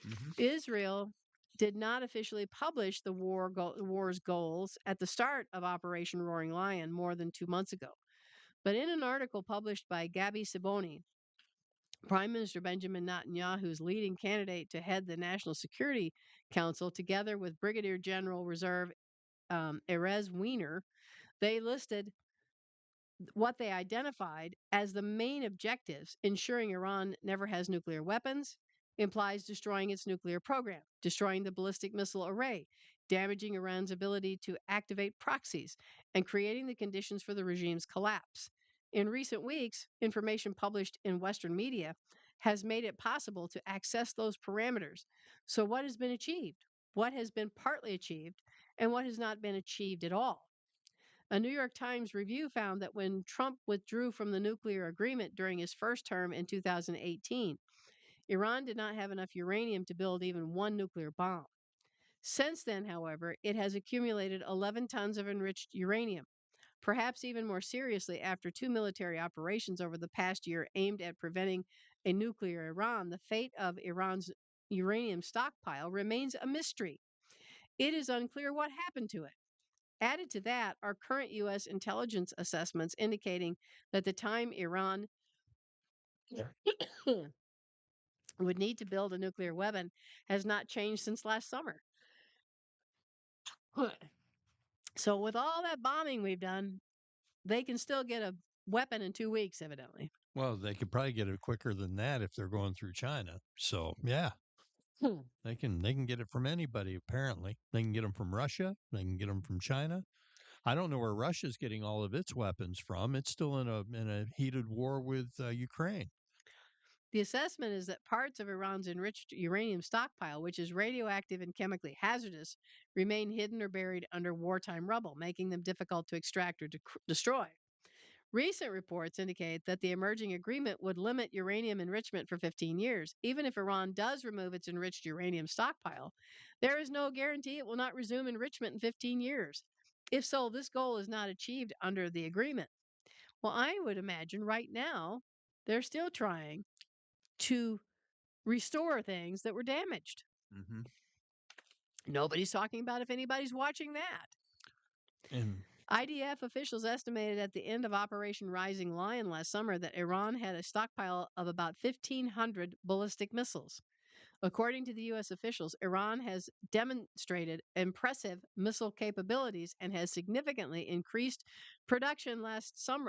Hmm. Israel did not officially publish the war's goals at the start of Operation Roaring Lion more than 2 months ago. But in an article published by Gabi Siboni, Prime Minister Benjamin Netanyahu's leading candidate to head the National Security Council, together with Brigadier General Reserve Erez Weiner, they listed what they identified as the main objectives: ensuring Iran never has nuclear weapons, implies destroying its nuclear program, destroying the ballistic missile array, damaging Iran's ability to activate proxies, and creating the conditions for the regime's collapse. In recent weeks, information published in Western media has made it possible to access those parameters. So, what has been achieved? What has been partly achieved? And what has not been achieved at all? A New York Times review found that when Trump withdrew from the nuclear agreement during his first term in 2018, Iran did not have enough uranium to build even one nuclear bomb. Since then, however, it has accumulated 11 tons of enriched uranium. Perhaps even more seriously, after two military operations over the past year aimed at preventing a nuclear Iran, the fate of Iran's uranium stockpile remains a mystery. It is unclear what happened to it. Added to that are current U.S. intelligence assessments indicating that the time Iran would need to build a nuclear weapon has not changed since last summer. So, with all that bombing we've done, they can still get a weapon in 2 weeks, evidently. Well, they could probably get it quicker than that if they're going through China. So yeah, Hmm. they can get it from anybody. Apparently, they can get them from Russia. They can get them from China. I don't know where Russia's getting all of its weapons from. It's still in a heated war with Ukraine. The assessment is that parts of Iran's enriched uranium stockpile, which is radioactive and chemically hazardous, remain hidden or buried under wartime rubble, making them difficult to extract or destroy. Recent reports indicate that the emerging agreement would limit uranium enrichment for 15 years. Even if Iran does remove its enriched uranium stockpile, there is no guarantee it will not resume enrichment in 15 years. If so, this goal is not achieved under the agreement. Well, I would imagine right now they're still trying to restore things that were damaged. Hmm. Nobody's talking about if anybody's watching that. And IDF officials estimated at the end of Operation Rising Lion last summer that Iran had a stockpile of about 1,500 ballistic missiles. According to the U.S. officials, Iran has demonstrated impressive missile capabilities and has significantly increased production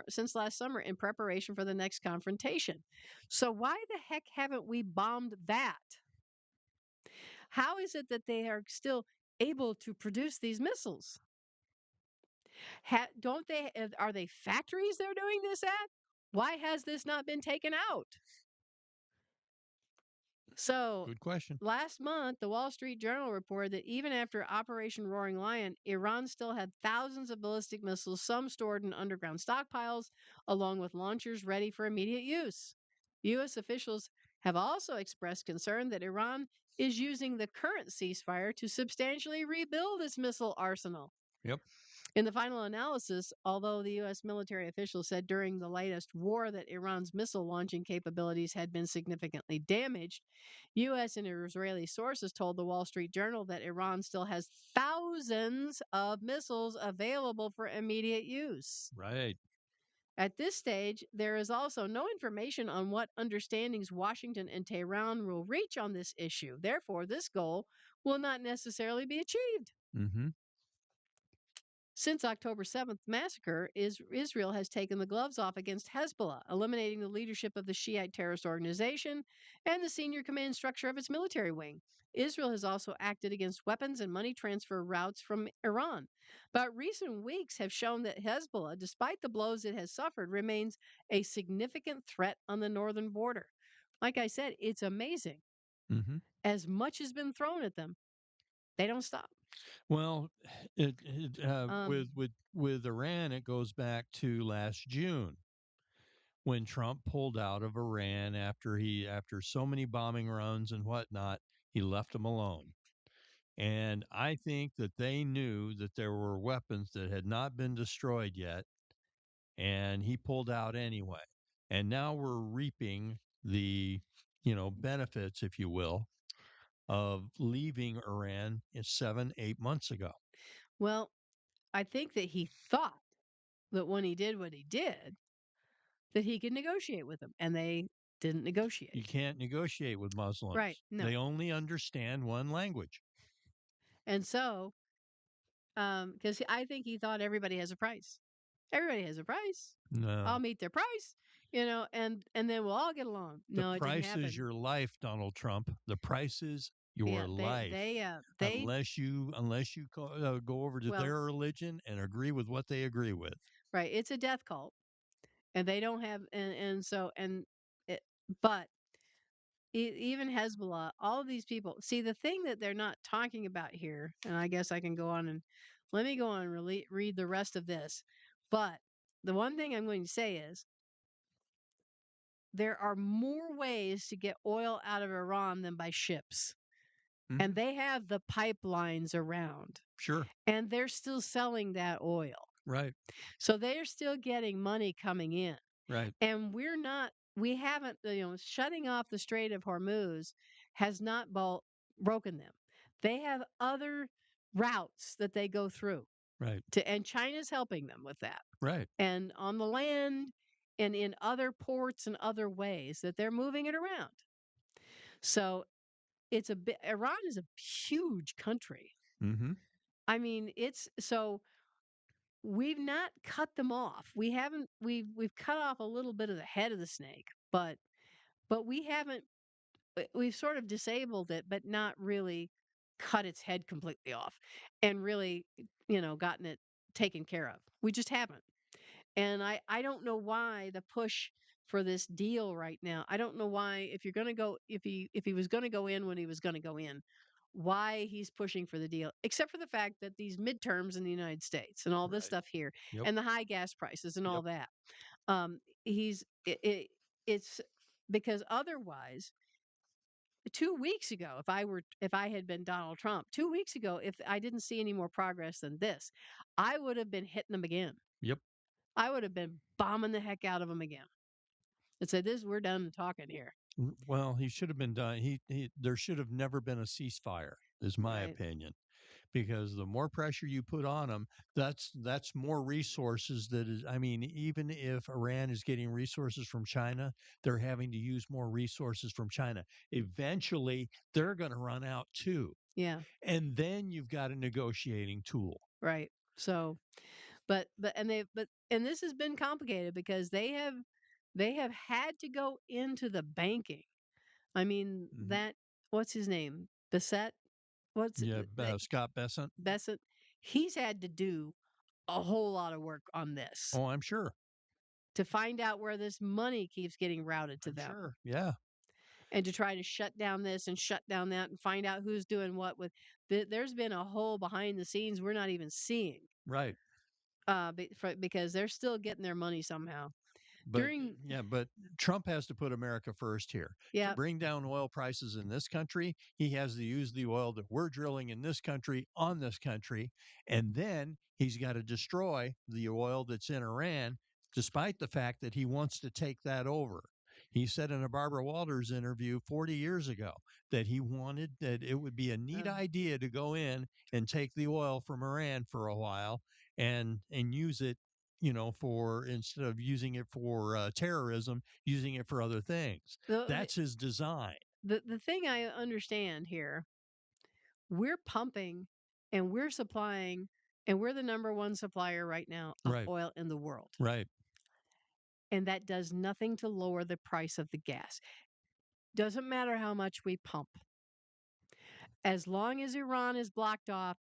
since last summer in preparation for the next confrontation. So why the heck haven't we bombed that? How is it that they are still able to produce these missiles? Don't they? Are they factories they're doing this at? Why has this not been taken out? So, good question. last month, the Wall Street Journal reported that even after Operation Roaring Lion, Iran still had thousands of ballistic missiles, some stored in underground stockpiles, along with launchers ready for immediate use. U.S. officials have also expressed concern that Iran is using the current ceasefire to substantially rebuild its missile arsenal. Yep. In the final analysis, although the U.S. military officials said during the latest war that Iran's missile launching capabilities had been significantly damaged, U.S. and Israeli sources told the Wall Street Journal that Iran still has thousands of missiles available for immediate use. Right. At this stage, there is also no information on what understandings Washington and Tehran will reach on this issue. Therefore, this goal will not necessarily be achieved. Hmm. Since October 7th massacre, Israel has taken the gloves off against Hezbollah, eliminating the leadership of the Shiite terrorist organization and the senior command structure of its military wing. Israel has also acted against weapons and money transfer routes from Iran. But recent weeks have shown that Hezbollah, despite the blows it has suffered, remains a significant threat on the northern border. Like I said, it's amazing. Hmm. As much has been thrown at them, they don't stop. Well, Um, with Iran, it goes back to last June when Trump pulled out of Iran after so many bombing runs and whatnot. He left them alone. And I think that they knew that there were weapons that had not been destroyed yet, and he pulled out anyway. And now we're reaping the, benefits, if you will, of leaving Iran 7, 8 months ago. well, I think that he thought that when he did what he did, that he could negotiate with them, and they didn't You negotiate. can't negotiate with Right? Muslims. No. They only understand one language. And so, because I think he thought everybody has a price. Everybody has a price. I'll No. meet their price, and then we'll all get along. The No, it didn't price is happen. your life, Donald Trump. The price is your Yeah, life. they Unless you go over to well, their religion and agree with what they agree with. right. It's a death cult, and they don't have, and so and it, but even Hezbollah, all of these people. See, the thing that they're not talking about here, and I guess I can go on and let me go on and read the rest of this. But the one thing I'm going to say is there are more ways to get oil out of Iran than by ships. And Hmm. they have the pipelines around, Sure. and they're still selling that oil. Right. So they're still getting money coming in. Right. And we haven't, shutting off the Strait of Hormuz has not broken them. They have other routes that they go through Right. and China's helping them with that. Right. And on the land and in other ports and other ways that they're moving it around. So Iran is a huge country. Hmm. I mean, it's so we've not cut them off. We haven't we've cut off a little bit of the head of the snake, but we haven't we've sort of disabled it, but not really cut its head completely off and really, gotten it taken care of. We just haven't. And I don't know why the push for this deal right now. I don't know why if you're going to go if he was going to go in when he was going to go in, why he's pushing for the deal, except for the fact that these midterms in the United States and all this Right. stuff here Yep. and the high gas prices and all Yep. that. He's it's because otherwise 2 weeks ago, if I had been Donald Trump, 2 weeks ago, if I didn't see any more progress than this, I would have been hitting them again. Yep. I would have been bombing the heck out of them again and said, "This, we're done talking here." Well, he should have been done. There should have never been a ceasefire, is my Right? opinion, because the more pressure you put on them, that's more resources. That is, I mean, even if Iran is getting resources from China, they're having to use more resources from China. Eventually, they're going to run out too, Yeah. and then you've got a negotiating tool. Right. So, and this has been complicated because they have had to go into the banking. I mean Hmm. that what's his name? Bissett? What's Yeah, the Scott Bessent. Bessett? He's had to do a whole lot of work on this Oh, I'm sure. to find out where this money keeps getting routed to I'm them sure. Yeah. and to try to shut down this and shut down that and find out who's doing what with there's been a whole behind the scenes we're not even seeing Right. because they're still getting their money somehow But during yeah, but Trump has to put America first here. To yeah bring down oil prices in this country, he has to use the oil that we're drilling in this country on this country. And then he's got to destroy the oil that's in Iran, despite the fact that he wants to take that over. He said in a Barbara Walters interview 40 years ago that he wanted that it would be a neat uh, idea to go in and take the oil from Iran for a while and use it, for instead of using it for terrorism, using it for other things. the, That's his design. the thing I understand here, we're pumping and we're supplying And we're the number one supplier right now of Right. oil in the world. Right. And that does nothing to lower the price of the gas. Doesn't matter how much we pump. As long as Iran is blocked off,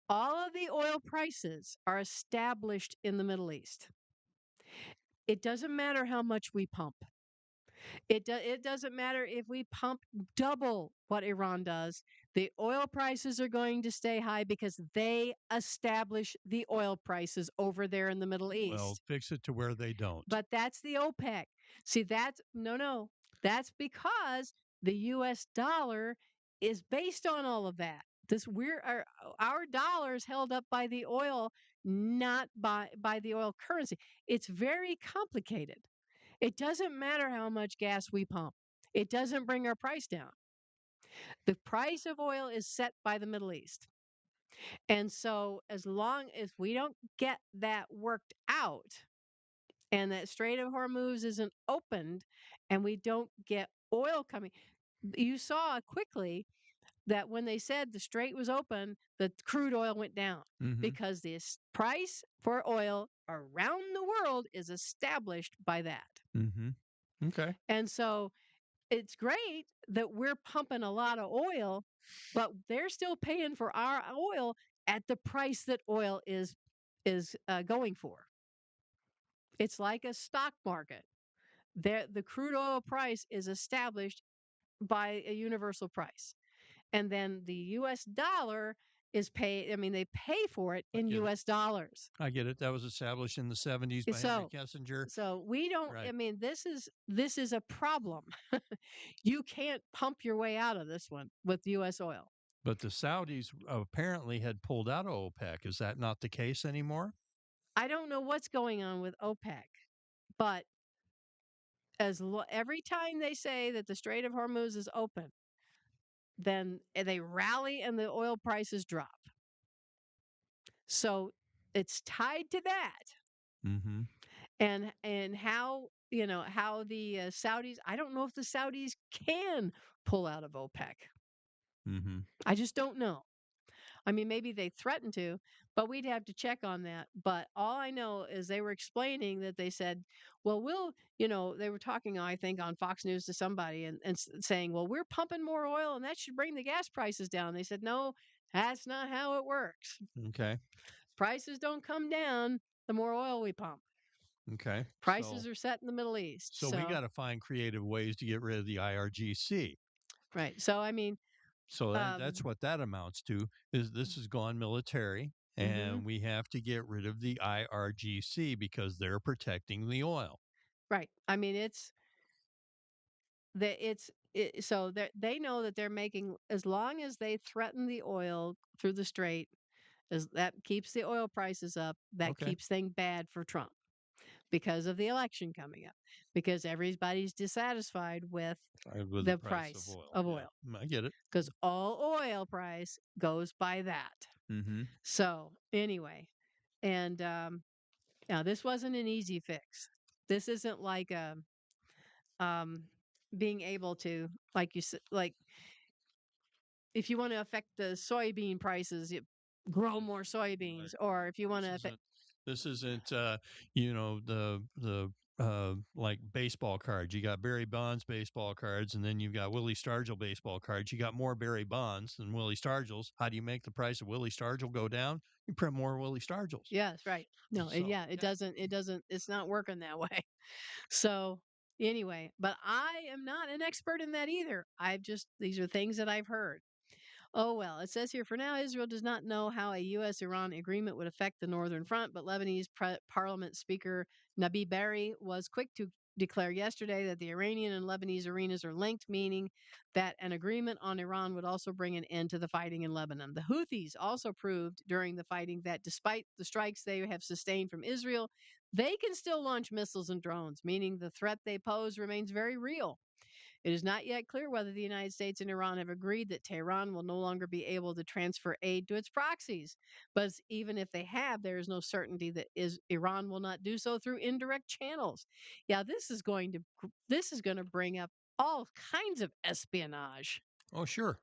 all of the oil prices are established in the Middle East. It doesn't matter how much we pump. It doesn't matter if we pump double what Iran does. The oil prices are going to stay high because they establish the oil prices over there in the Middle Well, East. fix it to where they don't. But that's the OPEC. See, that's no. That's because the US dollar is based on all of that. This we're our dollar is held up by the oil, not by the oil currency. It's very complicated. It doesn't matter how much gas we pump. It doesn't bring our price down. The price of oil is set by the Middle East. And so as long as we don't get that worked out and that Strait of Hormuz isn't opened and we don't get oil coming, you saw quickly that when they said the strait was open, the crude oil went down Mhm. because the price for oil around the world is established by that. Mhm. Okay. And so it's great that we're pumping a lot of oil, but they're still paying for our oil at the price that oil is going for. It's like a stock market. The crude oil price is established by a universal price, and then the U.S. dollar is pay. I mean, they pay for it I in get it. U.S. dollars. I get it. That was established in the 70s by Henry So, Kissinger. so we don't. I Right. mean, this is a problem. You can't pump your way out of this one with U.S. oil. But the Saudis apparently had pulled out of OPEC. Is that not the case anymore? I don't know what's going on with OPEC, but every time they say that the Strait of Hormuz is open, then they rally and the oil prices drop. So it's tied to that, Mhm. and how how the Saudis. I don't know if the Saudis can pull out of OPEC. Mhm. I just don't know. I mean, maybe they threatened to, but we'd have to check on that. But all I know is they were explaining that they said, well, they were talking, I think, on Fox News to somebody and saying, well, we're pumping more oil and that should bring the gas prices down. They said, no, that's not how it works. Okay. Prices don't come down the more oil we pump. Okay. Prices are set in the Middle East. So we got to find creative ways to get rid of the IRGC. Right. So, I mean, So that's um, what that amounts to is this has gone military mhm, and we have to get rid of the IRGC because they're protecting the oil. right. I mean, so they know that they're making, as long as they threaten the oil through the strait, as that keeps the oil prices up, that Okay. keeps things bad for Trump because of the election coming up, because everybody's dissatisfied with With the the price of price oil. of Yeah. oil, I get it. because all oil price goes by that. Mhm. So anyway, and now this wasn't an easy fix. This isn't like um being able to, like you said, like if you want to affect the soybean prices, you grow more Right. soybeans, or if you want This to affect, isn't this isn't the like baseball cards. You got Barry Bonds baseball cards and then you've got Willie Stargell baseball cards. You got more Barry Bonds than Willie Stargells. How do you make the price of Willie Stargell go down? You print more Willie Stargells. yes, right. No, So, yeah, it yeah. doesn't, it's not working that way. So anyway, but I am not an expert in that either. These are things that I've heard. Oh, well, it says here for now, Israel does not know how a U.S. Iran agreement would affect the Northern Front, but Lebanese Parliament Speaker Nabi Berri was quick to declare yesterday that the Iranian and Lebanese arenas are linked, meaning that an agreement on Iran would also bring an end to the fighting in Lebanon. The Houthis also proved during the fighting that despite the strikes they have sustained from Israel, they can still launch missiles and drones, meaning the threat they pose remains very real. It is not yet clear whether the United States and Iran have agreed that Tehran will no longer be able to transfer aid to its proxies. But even if they have, there is no certainty that Iran will not do so through indirect channels. Yeah, this is going to bring up all kinds of espionage Oh, sure.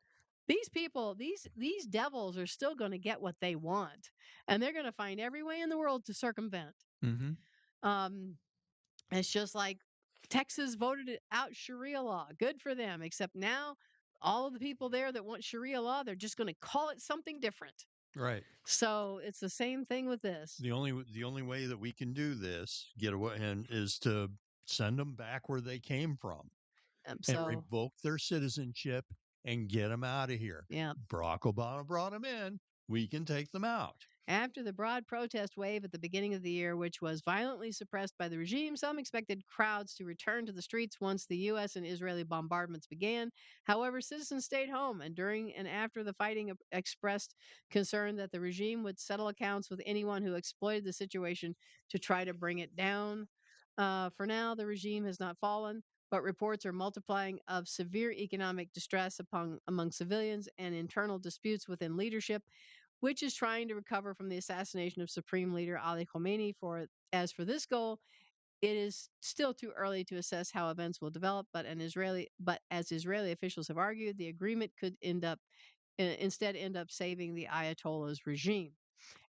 These people, these devils are still going to get what they want, and they're going to find every way in the world to circumvent. Mhm. Um, it's just like Texas voted out Sharia law. Good for them. Except now, all of the people there that want Sharia law, they're just going to call it something different. Right. So it's the same thing with this. The only way that we can do this, get away, and is to send them back where they came from and So revoke their citizenship and get them out of here. yeah. Barack Obama brought them in. We can take them out. After the broad protest wave at the beginning of the year, which was violently suppressed by the regime, some expected crowds to return to the streets once the U.S. and Israeli bombardments began. However, citizens stayed home and during and after the fighting expressed concern that the regime would settle accounts with anyone who exploited the situation to try to bring it down. For now, the regime has not fallen, but reports are multiplying of severe economic distress among civilians and internal disputes within leadership, which is trying to recover from the assassination of Supreme Leader Ali Khamenei. As for this goal, it is still too early to assess how events will develop. But as Israeli officials have argued, the agreement could instead end up saving the Ayatollah's regime.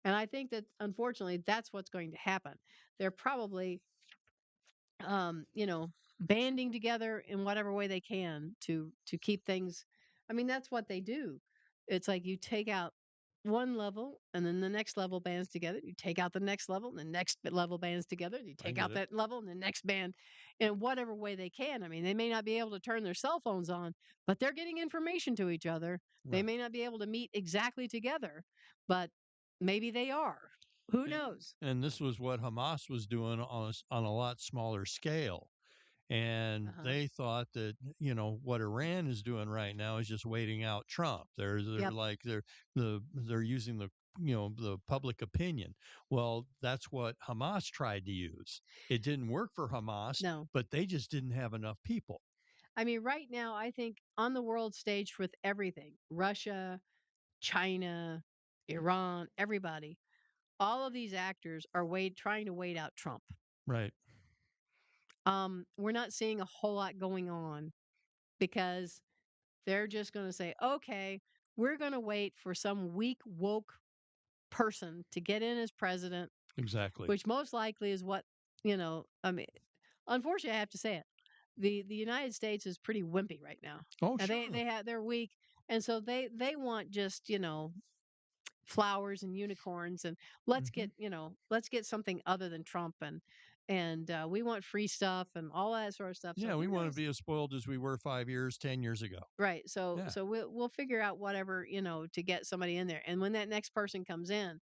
And I think that unfortunately, that's what's going to happen. They're probably you know, banding together in whatever way they can to keep things. I mean, that's what they do. It's like you take out one level and then the next level bands together. You take out the next level and the next level bands together. You I take get out it. that level and the next band in whatever way they can. I mean, they may not be able to turn their cell phones on, but they're getting information to each other. They Right. may not be able to meet exactly together, but maybe they are. Who And, knows? and this was what Hamas was doing on a lot smaller scale. And Uh-huh. they thought that what Iran is doing right now is just waiting out Trump. They're Yep. like they're using the public opinion. Well, that's what Hamas tried to use. It didn't work for Hamas, No. but they just didn't have enough people. I mean, right now, I think on the world stage with everything Russia, China, Iran, everybody, all of these actors are trying to wait out Trump. Right. We're not seeing a whole lot going on because they're just going to say, okay, we're going to wait for some weak, woke person to get in as president, Exactly. which most likely is what, I mean, unfortunately, I have to say it. The United States is pretty wimpy right now. Oh, And they sure. have they're weak, and so they want just flowers and unicorns, and Hmm. let's get something other than Trump, and we want free stuff and all that sort of stuff. So Yeah, we who want to knows? be as spoiled as we were 5 years, 10 years ago. Right. So Yeah. so we'll figure out whatever to get somebody in there, and when that next person comes in,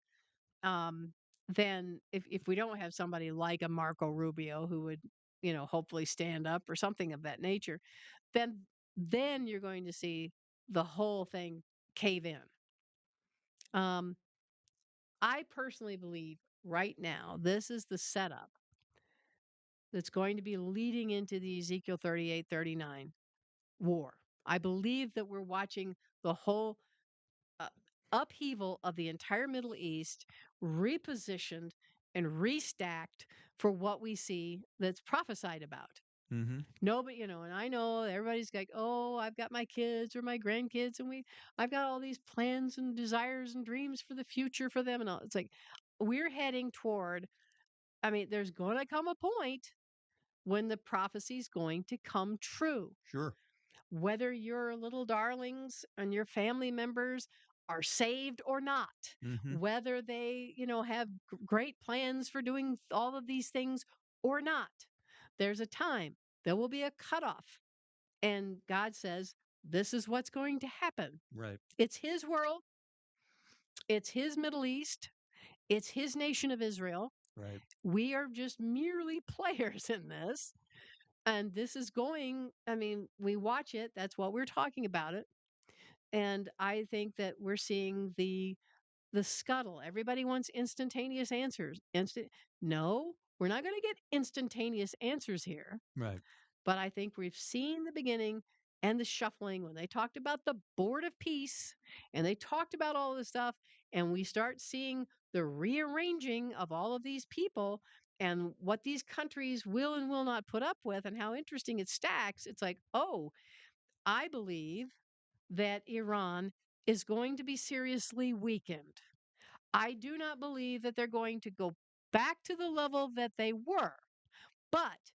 um, then if we don't have somebody like a Marco Rubio who would hopefully stand up or something of that nature, then you're going to see the whole thing cave in. Um, I personally believe right now this is the setup that's going to be leading into the Ezekiel 38-39 war. I believe that we're watching the whole uh, upheaval of the entire Middle East repositioned and restacked for what we see that's prophesied about. Hmm. Nobody, and I know everybody's like, "Oh, I've got my kids or my grandkids, and I've got all these plans and desires and dreams for the future for them." And all. It's like we're heading toward. I mean, there's going to come a point when the prophecy's going to come true. Sure. Whether your little darlings and your family members are saved or not, Hmm. whether they, have great plans for doing all of these things or not, there's a time. There will be a cutoff. And God says, this is what's going to happen. Right. It's His world, it's His Middle East, it's His nation of Israel. Right. We are just merely players in this. And this is I mean, we watch it. That's what we're talking about it. And I think that we're seeing the scuttle. Everybody wants instantaneous answers. No, we're not going to get instantaneous answers here. Right. But I think we've seen the beginning and the shuffling when they talked about the board of peace and they talked about all this stuff, and we start seeing the rearranging of all of these people and what these countries will and will not put up with and how interesting it stacks. It's like, oh, I believe that Iran is going to be seriously weakened. I do not believe that they're going to go back to the level that they were. But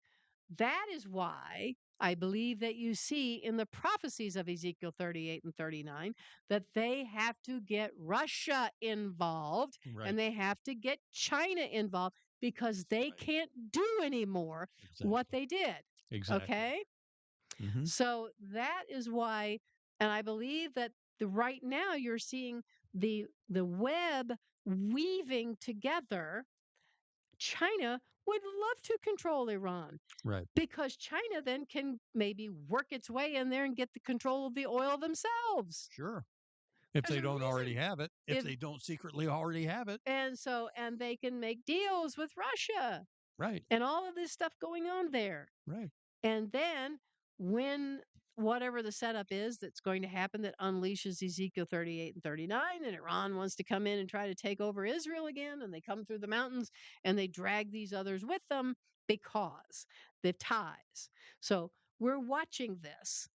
that is why I believe that you see in the prophecies of Ezekiel 38 and 39 that they have to get Russia involved Right. and they have to get China involved because they Right. can't do anymore what Exactly. they did. Exactly. Okay? Mm-hmm. So that is why, and I believe that right now you're seeing the web weaving together. China would love to control Iran Right. because China then can maybe work its way in there and get the control of the oil themselves. Sure. If There's they a don't already reason. have it, if If they don't secretly already have it. and they can make deals with Russia Right. and all of this stuff going on there. Right. And then when whatever the setup is that's going to happen that unleashes Ezekiel 38 and 39, and Iran wants to come in and try to take over Israel again, and they come through the mountains and they drag these others with them because the ties. So we're watching this.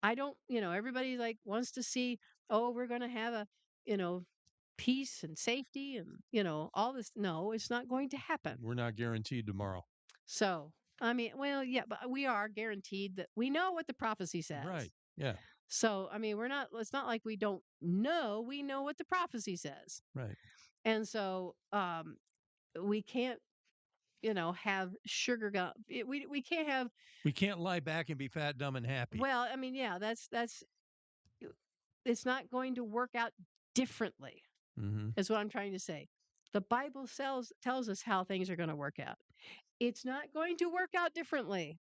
I don't, everybody like wants to see, oh, we're going to have a, you know, peace and safety and, all this. No, it's not going to happen. We're not guaranteed tomorrow. So, I mean, well, yeah, but we are guaranteed that we know what the prophecy says. Right. Yeah. So, I mean, it's not like we don't know, we know what the prophecy says. Right. And so, we can't, have sugar gum. We can't have, We can't lie back and be fat, dumb, and happy. well, I mean, yeah, it's not going to work out differently, Mm-hmm. is what I'm trying to say. The Bible tells us how things are going to work out. It's not going to work out differently.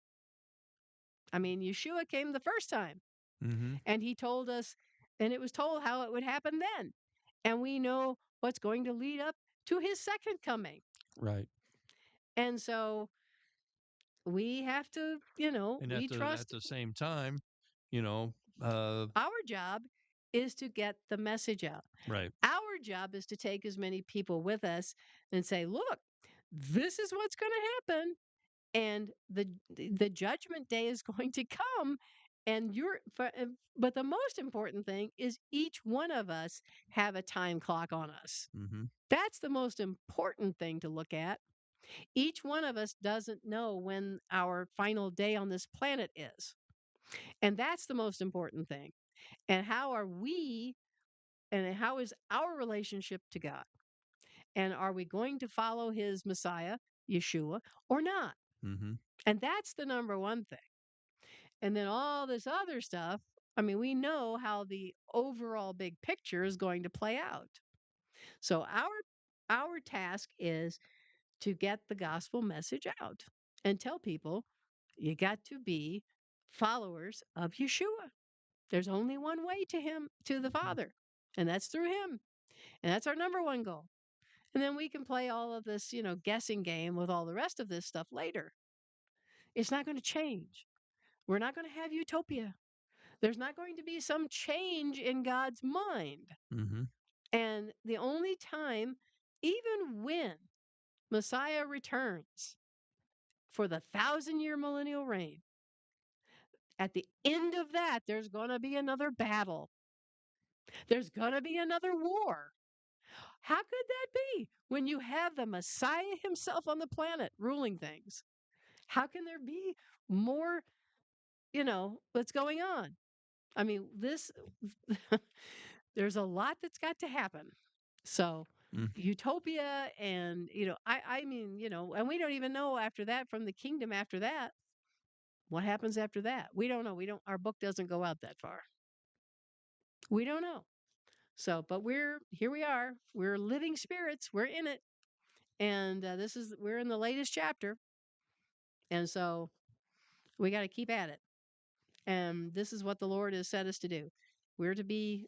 I mean, Yeshua came the first time. Mm-hmm. And he told us, and it was told how it would happen then. And we know what's going to lead up to his second coming. Right. And so we have to, And we at trust the same time, you know, uh, our job is to get the message out. right. Our job is to take as many people with us and say, look, this is what's going to happen. And the judgment day is going to come and but the most important thing is each one of us have a time clock on us. Mm-hmm. That's the most important thing to look at. Each one of us doesn't know when our final day on this planet is, and that's the most important thing. And how is our relationship to God, and are we going to follow his Messiah, Yeshua, or not? Mm-hmm. And that's the number one thing. And then all this other stuff, I mean, we know how the overall big picture is going to play out. So our task is to get the gospel message out and tell people you got to be followers of Yeshua. There's only one way to him, to the Mm-hmm. Father, and that's through him. And that's our number one goal. And then we can play all of this, guessing game with all the rest of this stuff later. It's not going to change. We're not going to have utopia. There's not going to be some change in God's mind. Mm-hmm. And the only time, even when Messiah returns for the 1,000-year millennial reign, at the end of that, there's going to be another battle. There's going to be another war. How could that be when you have the Messiah himself on the planet ruling things? How can there be more, what's going on? I mean, there's a lot that's got to happen. So, Mm-hmm. utopia and, I mean, and we don't even know after that from the kingdom after that. What happens after that? We don't know. Our book doesn't go out that far. We don't know. So, but here we are. We're living spirits. We're in it. And we're in the latest chapter. And so we got to keep at it. And this is what the Lord has set us to do. We're to be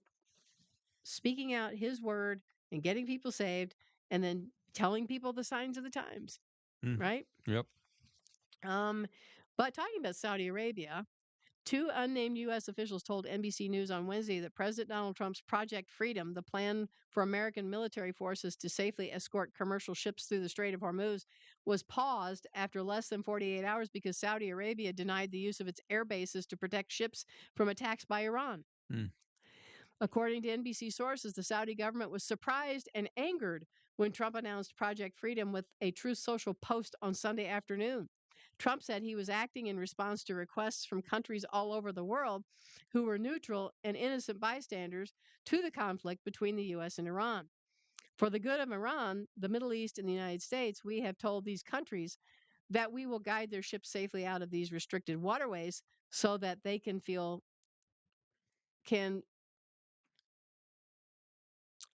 speaking out his word and getting people saved and then telling people the signs of the times, Mm. right? Yep. Um, but talking about Saudi Arabia, two unnamed U.S. officials told NBC News on Wednesday that President Donald Trump's Project Freedom, the plan for American military forces to safely escort commercial ships through the Strait of Hormuz, was paused after less than 48 hours because Saudi Arabia denied the use of its air bases to protect ships from attacks by Iran. Mm. According to NBC sources, the Saudi government was surprised and angered when Trump announced Project Freedom with a Truth Social post on Sunday afternoon. Trump said he was acting in response to requests from countries all over the world who were neutral and innocent bystanders to the conflict between the U.S. and Iran. For the good of Iran, the Middle East, and the United States, we have told these countries that we will guide their ships safely out of these restricted waterways so that they can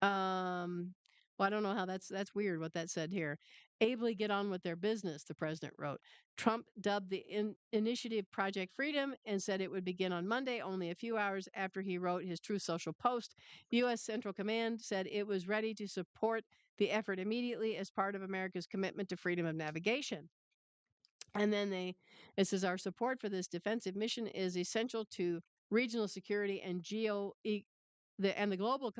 Um, well, I don't know how that's weird what that said here. Ably get on with their business, the president wrote. Trump dubbed the initiative Project Freedom and said it would begin on Monday, only a few hours after he wrote his Truth Social post. U.S. Central Command said it was ready to support the effort immediately as part of America's commitment to freedom of navigation. And then it says our support for this defensive mission is essential to regional security and the global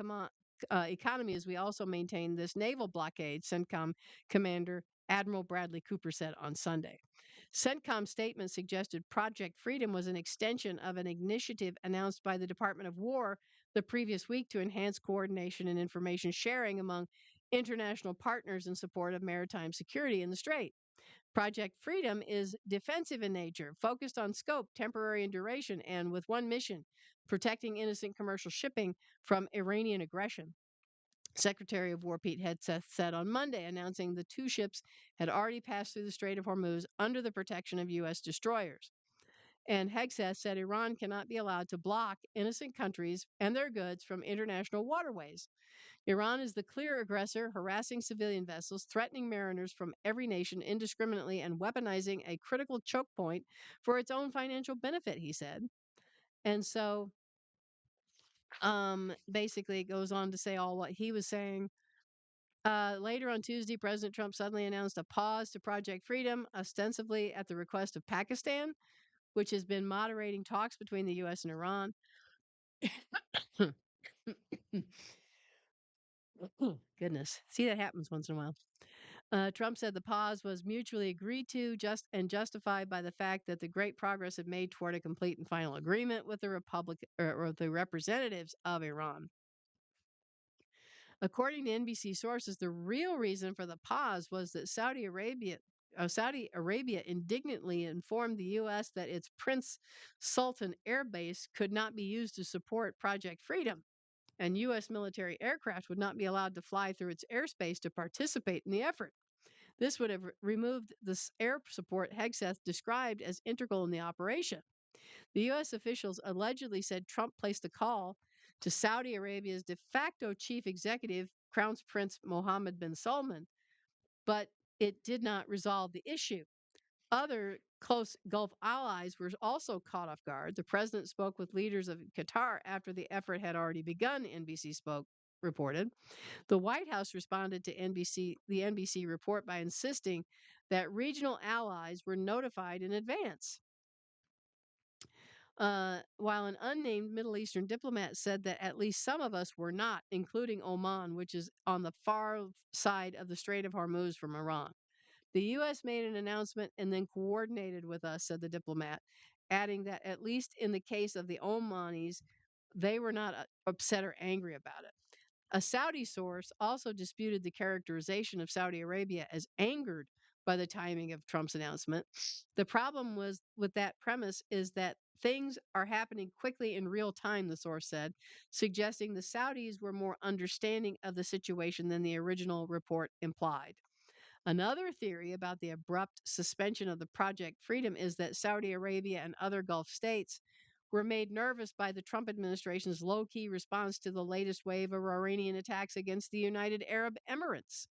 economy as we also maintain this naval blockade, CENTCOM Commander Admiral Bradley Cooper said on Sunday. CENTCOM's statement suggested Project Freedom was an extension of an initiative announced by the Department of War the previous week to enhance coordination and information sharing among international partners in support of maritime security in the Strait. Project Freedom is defensive in nature, focused on scope, temporary in duration, and with one mission protecting innocent commercial shipping from Iranian aggression. Secretary of War Pete Hegseth said on Monday, announcing the two ships had already passed through the Strait of Hormuz under the protection of U.S. destroyers. And Hegseth said Iran cannot be allowed to block innocent countries and their goods from international waterways. Iran is the clear aggressor, harassing civilian vessels, threatening mariners from every nation indiscriminately, and weaponizing a critical choke point for its own financial benefit, he said. And so basically, it goes on to say all what he was saying. Later on Tuesday, President Trump suddenly announced a pause to Project Freedom, ostensibly at the request of Pakistan, which has been moderating talks between the U.S. and Iran. Goodness. See, that happens once in a while. Trump said the pause was mutually agreed to, just and justified by the fact that the great progress had made toward a complete and final agreement with the or the representatives of Iran. According to NBC sources, the real reason for the pause was that Saudi Arabia indignantly informed the U.S. that its Prince Sultan Air Base could not be used to support Project Freedom, and U.S. military aircraft would not be allowed to fly through its airspace to participate in the effort. This would have removed the air support Hegseth described as integral in the operation. The U.S. officials allegedly said Trump placed a call to Saudi Arabia's de facto chief executive, Crown Prince Mohammed bin Salman, but it did not resolve the issue. Other close Gulf allies were also caught off guard. The president spoke with leaders of Qatar after the effort had already begun, NBC reported. The White House responded to the NBC report by insisting that regional allies were notified in advance. While an unnamed Middle Eastern diplomat said that at least some of us were not, including Oman, which is on the far side of the Strait of Hormuz from Iran. The U.S. made an announcement and then coordinated with us, said the diplomat, adding that at least in the case of the Omanis, they were not upset or angry about it. A Saudi source also disputed the characterization of Saudi Arabia as angered by the timing of Trump's announcement. The problem was with that premise is that things are happening quickly in real time, the source said, suggesting the Saudis were more understanding of the situation than the original report implied. Another theory about the abrupt suspension of the Project Freedom is that Saudi Arabia and other Gulf states were made nervous by the Trump administration's low key response to the latest wave of Iranian attacks against the United Arab Emirates.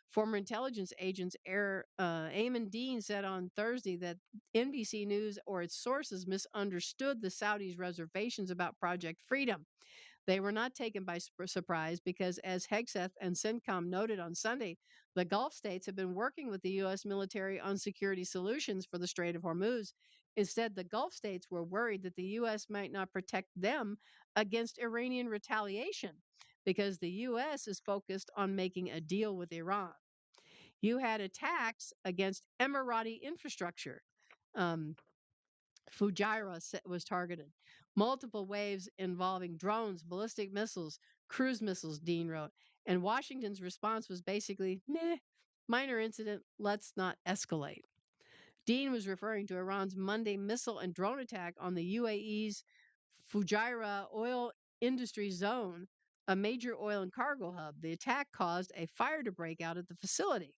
Former intelligence agents Ayman Dean said on Thursday that NBC News or its sources misunderstood the Saudis' reservations about Project Freedom. They were not taken by surprise because, as Hegseth and CENTCOM noted on Sunday, the Gulf states have been working with the U.S. military on security solutions for the Strait of Hormuz. Instead, the Gulf states were worried that the U.S. might not protect them against Iranian retaliation because the U.S. is focused on making a deal with Iran. You had attacks against Emirati infrastructure. Um, Was targeted. Multiple waves involving drones, ballistic missiles, cruise missiles, Dean wrote. And Washington's response was basically, meh, minor incident, let's not escalate. Dean was referring to Iran's Monday missile and drone attack on the UAE's Fujairah oil industry zone, a major oil and cargo hub. The attack caused a fire to break out at the facility.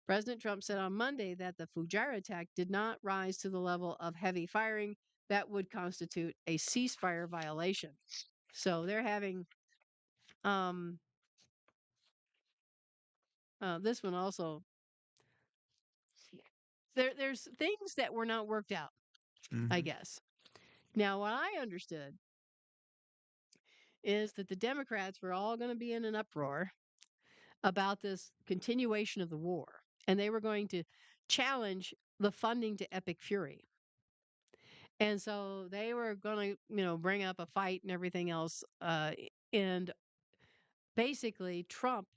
President Trump said on Monday that the Fujairah attack did not rise to the level of heavy firing that would constitute a ceasefire violation. So they're having um, this one also. There's things that were not worked out, I Mhm. guess. Now, what I understood is that the Democrats were all going to be in an uproar about this continuation of the war, and they were going to challenge the funding to Epic Fury. And so they were going to, bring up a fight and everything else. And basically, Trump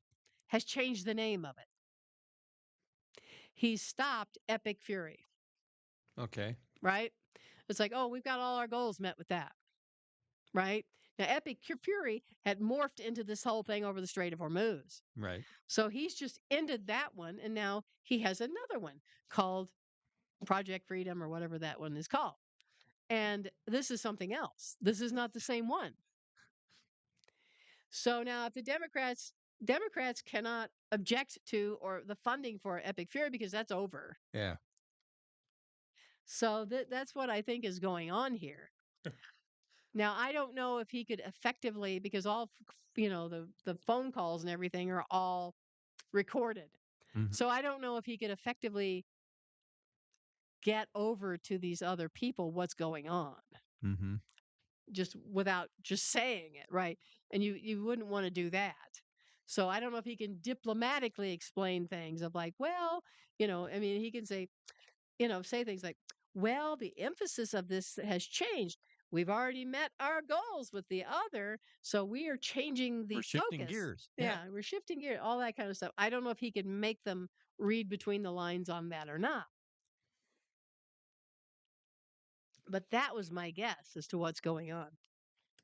has changed the name of it. He's stopped Epic Fury, Okay. right? It's like, oh, we've got all our goals met with that, right? Now, Epic Fury had morphed into this whole thing over the Strait of Hormuz. Right. So he's just ended that one. And now he has another one called Project Freedom or whatever that one is called. And this is something else. This is not the same one. So now if the Democrats cannot object to or the funding for Epic Fury because that's over. Yeah. So that's what I think is going on here. Now I don't know if he could effectively because all the phone calls and everything are all recorded. Mhm. So I don't know if he could effectively get over to these other people what's going on Mhm. just without just saying it, right? And you wouldn't want to do that. So I don't know if he can diplomatically explain things of like, well, I mean, he can say, say things like, well, the emphasis of this has changed. We've already met our goals with the other, so we are changing We're the shifting focus. gears. Yeah. Yeah, we're shifting gear, all that kind of stuff. I don't know if he can make them read between the lines on that or not. But that was my guess as to what's going on.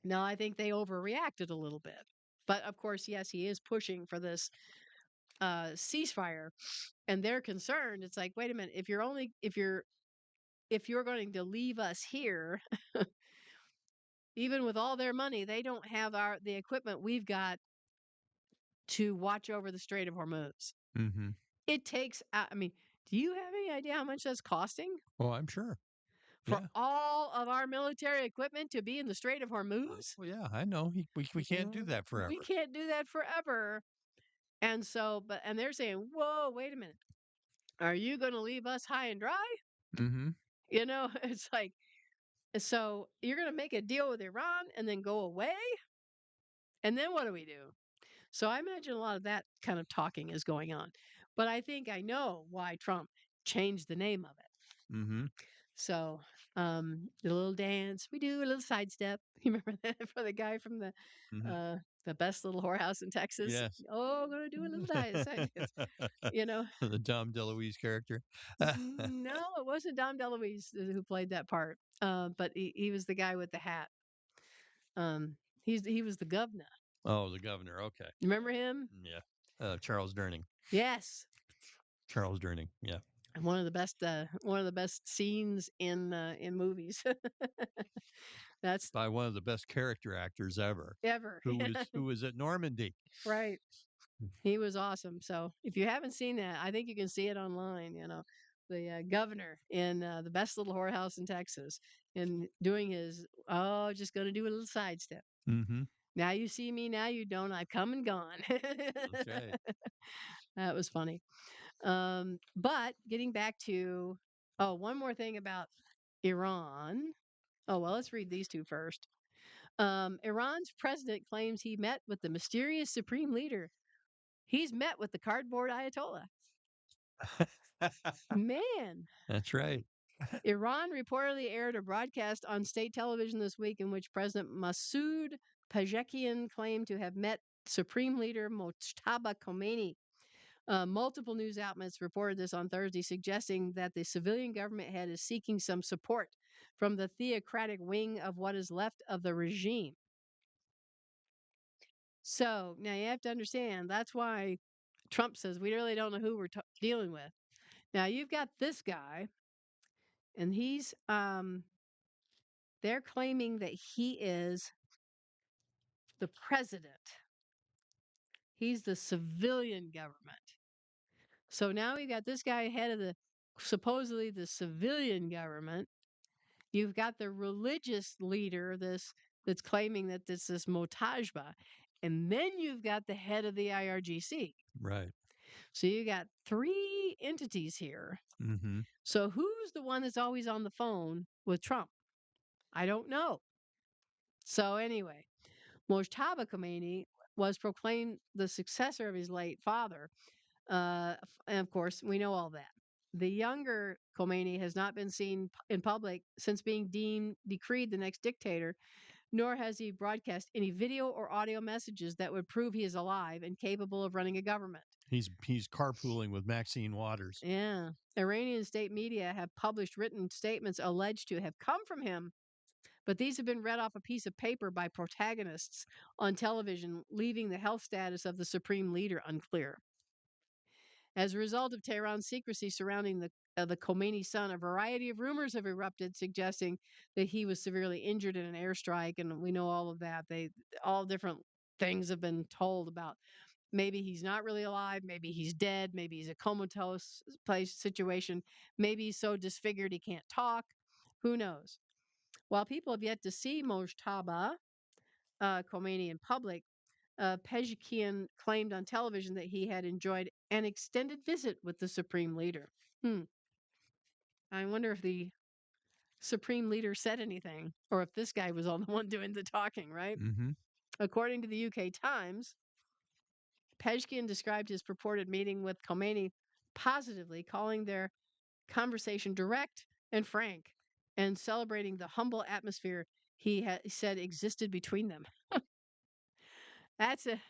Now, I think they overreacted a little bit. But of course, yes, he is pushing for this ceasefire, and they're concerned. It's like, wait a minute, if you're going to leave us here, even with all their money, they don't have the equipment we've got to watch over the Strait of Hormuz. Mhm. It takes, I mean, do you have any idea how much that's costing Well, I'm sure. for Yeah. all of our military equipment to be in the Strait of Hormuz? Well, yeah, I know. We can't do that We forever. can't do that forever. And so, and they're saying, whoa, wait a minute. Are you going to leave us high and dry? Mhm. It's like, so you're going to make a deal with Iran and then go away? And then what do we do? So I imagine a lot of that kind of talking is going on. But I think I know why Trump changed the name of it. Mhm. So the little dance, we do a little sidestep. You remember that for the guy from Mhm. uh, the best little whorehouse in Texas? Yes. Oh, gonna do a little side dance. You know, The Dom DeLuise character. No, it wasn't Dom DeLuise who played that part. But he was the guy with the hat. He was the governor. Oh, the governor. Okay. Remember him? Yeah. Charles Durning. Yes. Charles Durning. Yeah. And one of the best scenes in movies. That's By one of the best character actors ever, ever. who was at Normandy. Right. He was awesome. So if you haven't seen that, I think you can see it online. The governor in the best little whorehouse in Texas, and doing his just going to do a little sidestep. Mhm. Now you see me, now you don't. I've come and gone. Okay. That was funny. But getting back to one more thing about Iran. Oh well, let's read these two first. Iran's president claims he met with the mysterious supreme leader. He's met with the cardboard Ayatollah. Man, That's right. Iran reportedly aired a broadcast on state television this week in which President Masoud Pezeshkian claimed to have met Supreme Leader Mojtaba Khomeini. Multiple news outlets reported this on Thursday, suggesting that the civilian government head is seeking some support from the theocratic wing of what is left of the regime. So now you have to understand that's why Trump says we really don't know who we're dealing with. Now you've got this guy, and they're claiming that he is the president. He's the civilian government. So now we've got this guy head of the supposedly the civilian government. You've got the religious leader, this that's claiming that this is Motajba, and then you've got the head of the IRGC. Right. So you got three entities here. Mm-hmm. So who's the one that's always on the phone with Trump? I don't know. So anyway, Mojtaba Khomeini was proclaimed the successor of his late father. And of course, we know all that. The younger Khomeini has not been seen in public since being decreed the next dictator, nor has he broadcast any video or audio messages that would prove he is alive and capable of running a government. He's carpooling with Maxine Waters. Yeah. Iranian state media have published written statements alleged to have come from him, but these have been read off a piece of paper by protagonists on television, leaving the health status of the supreme leader unclear. As a result of Tehran's secrecy surrounding the Khomeini son, a variety of rumors have erupted suggesting that he was severely injured in an airstrike, and we know all of that. All different things have been told about. Maybe he's not really alive. Maybe he's dead. Maybe he's a comatose place situation. Maybe he's so disfigured he can't talk. Who knows? While people have yet to see Mojtaba Khomeini in public, Pezeshkian claimed on television that he had enjoyed an extended visit with the supreme leader. Hmm. I wonder if the supreme leader said anything, or if this guy was all the one doing the talking, right? Mm-hmm. According to the UK Times, Pezeshkian described his purported meeting with Khomeini positively, calling their conversation direct and frank, and celebrating the humble atmosphere he said existed between them. That's a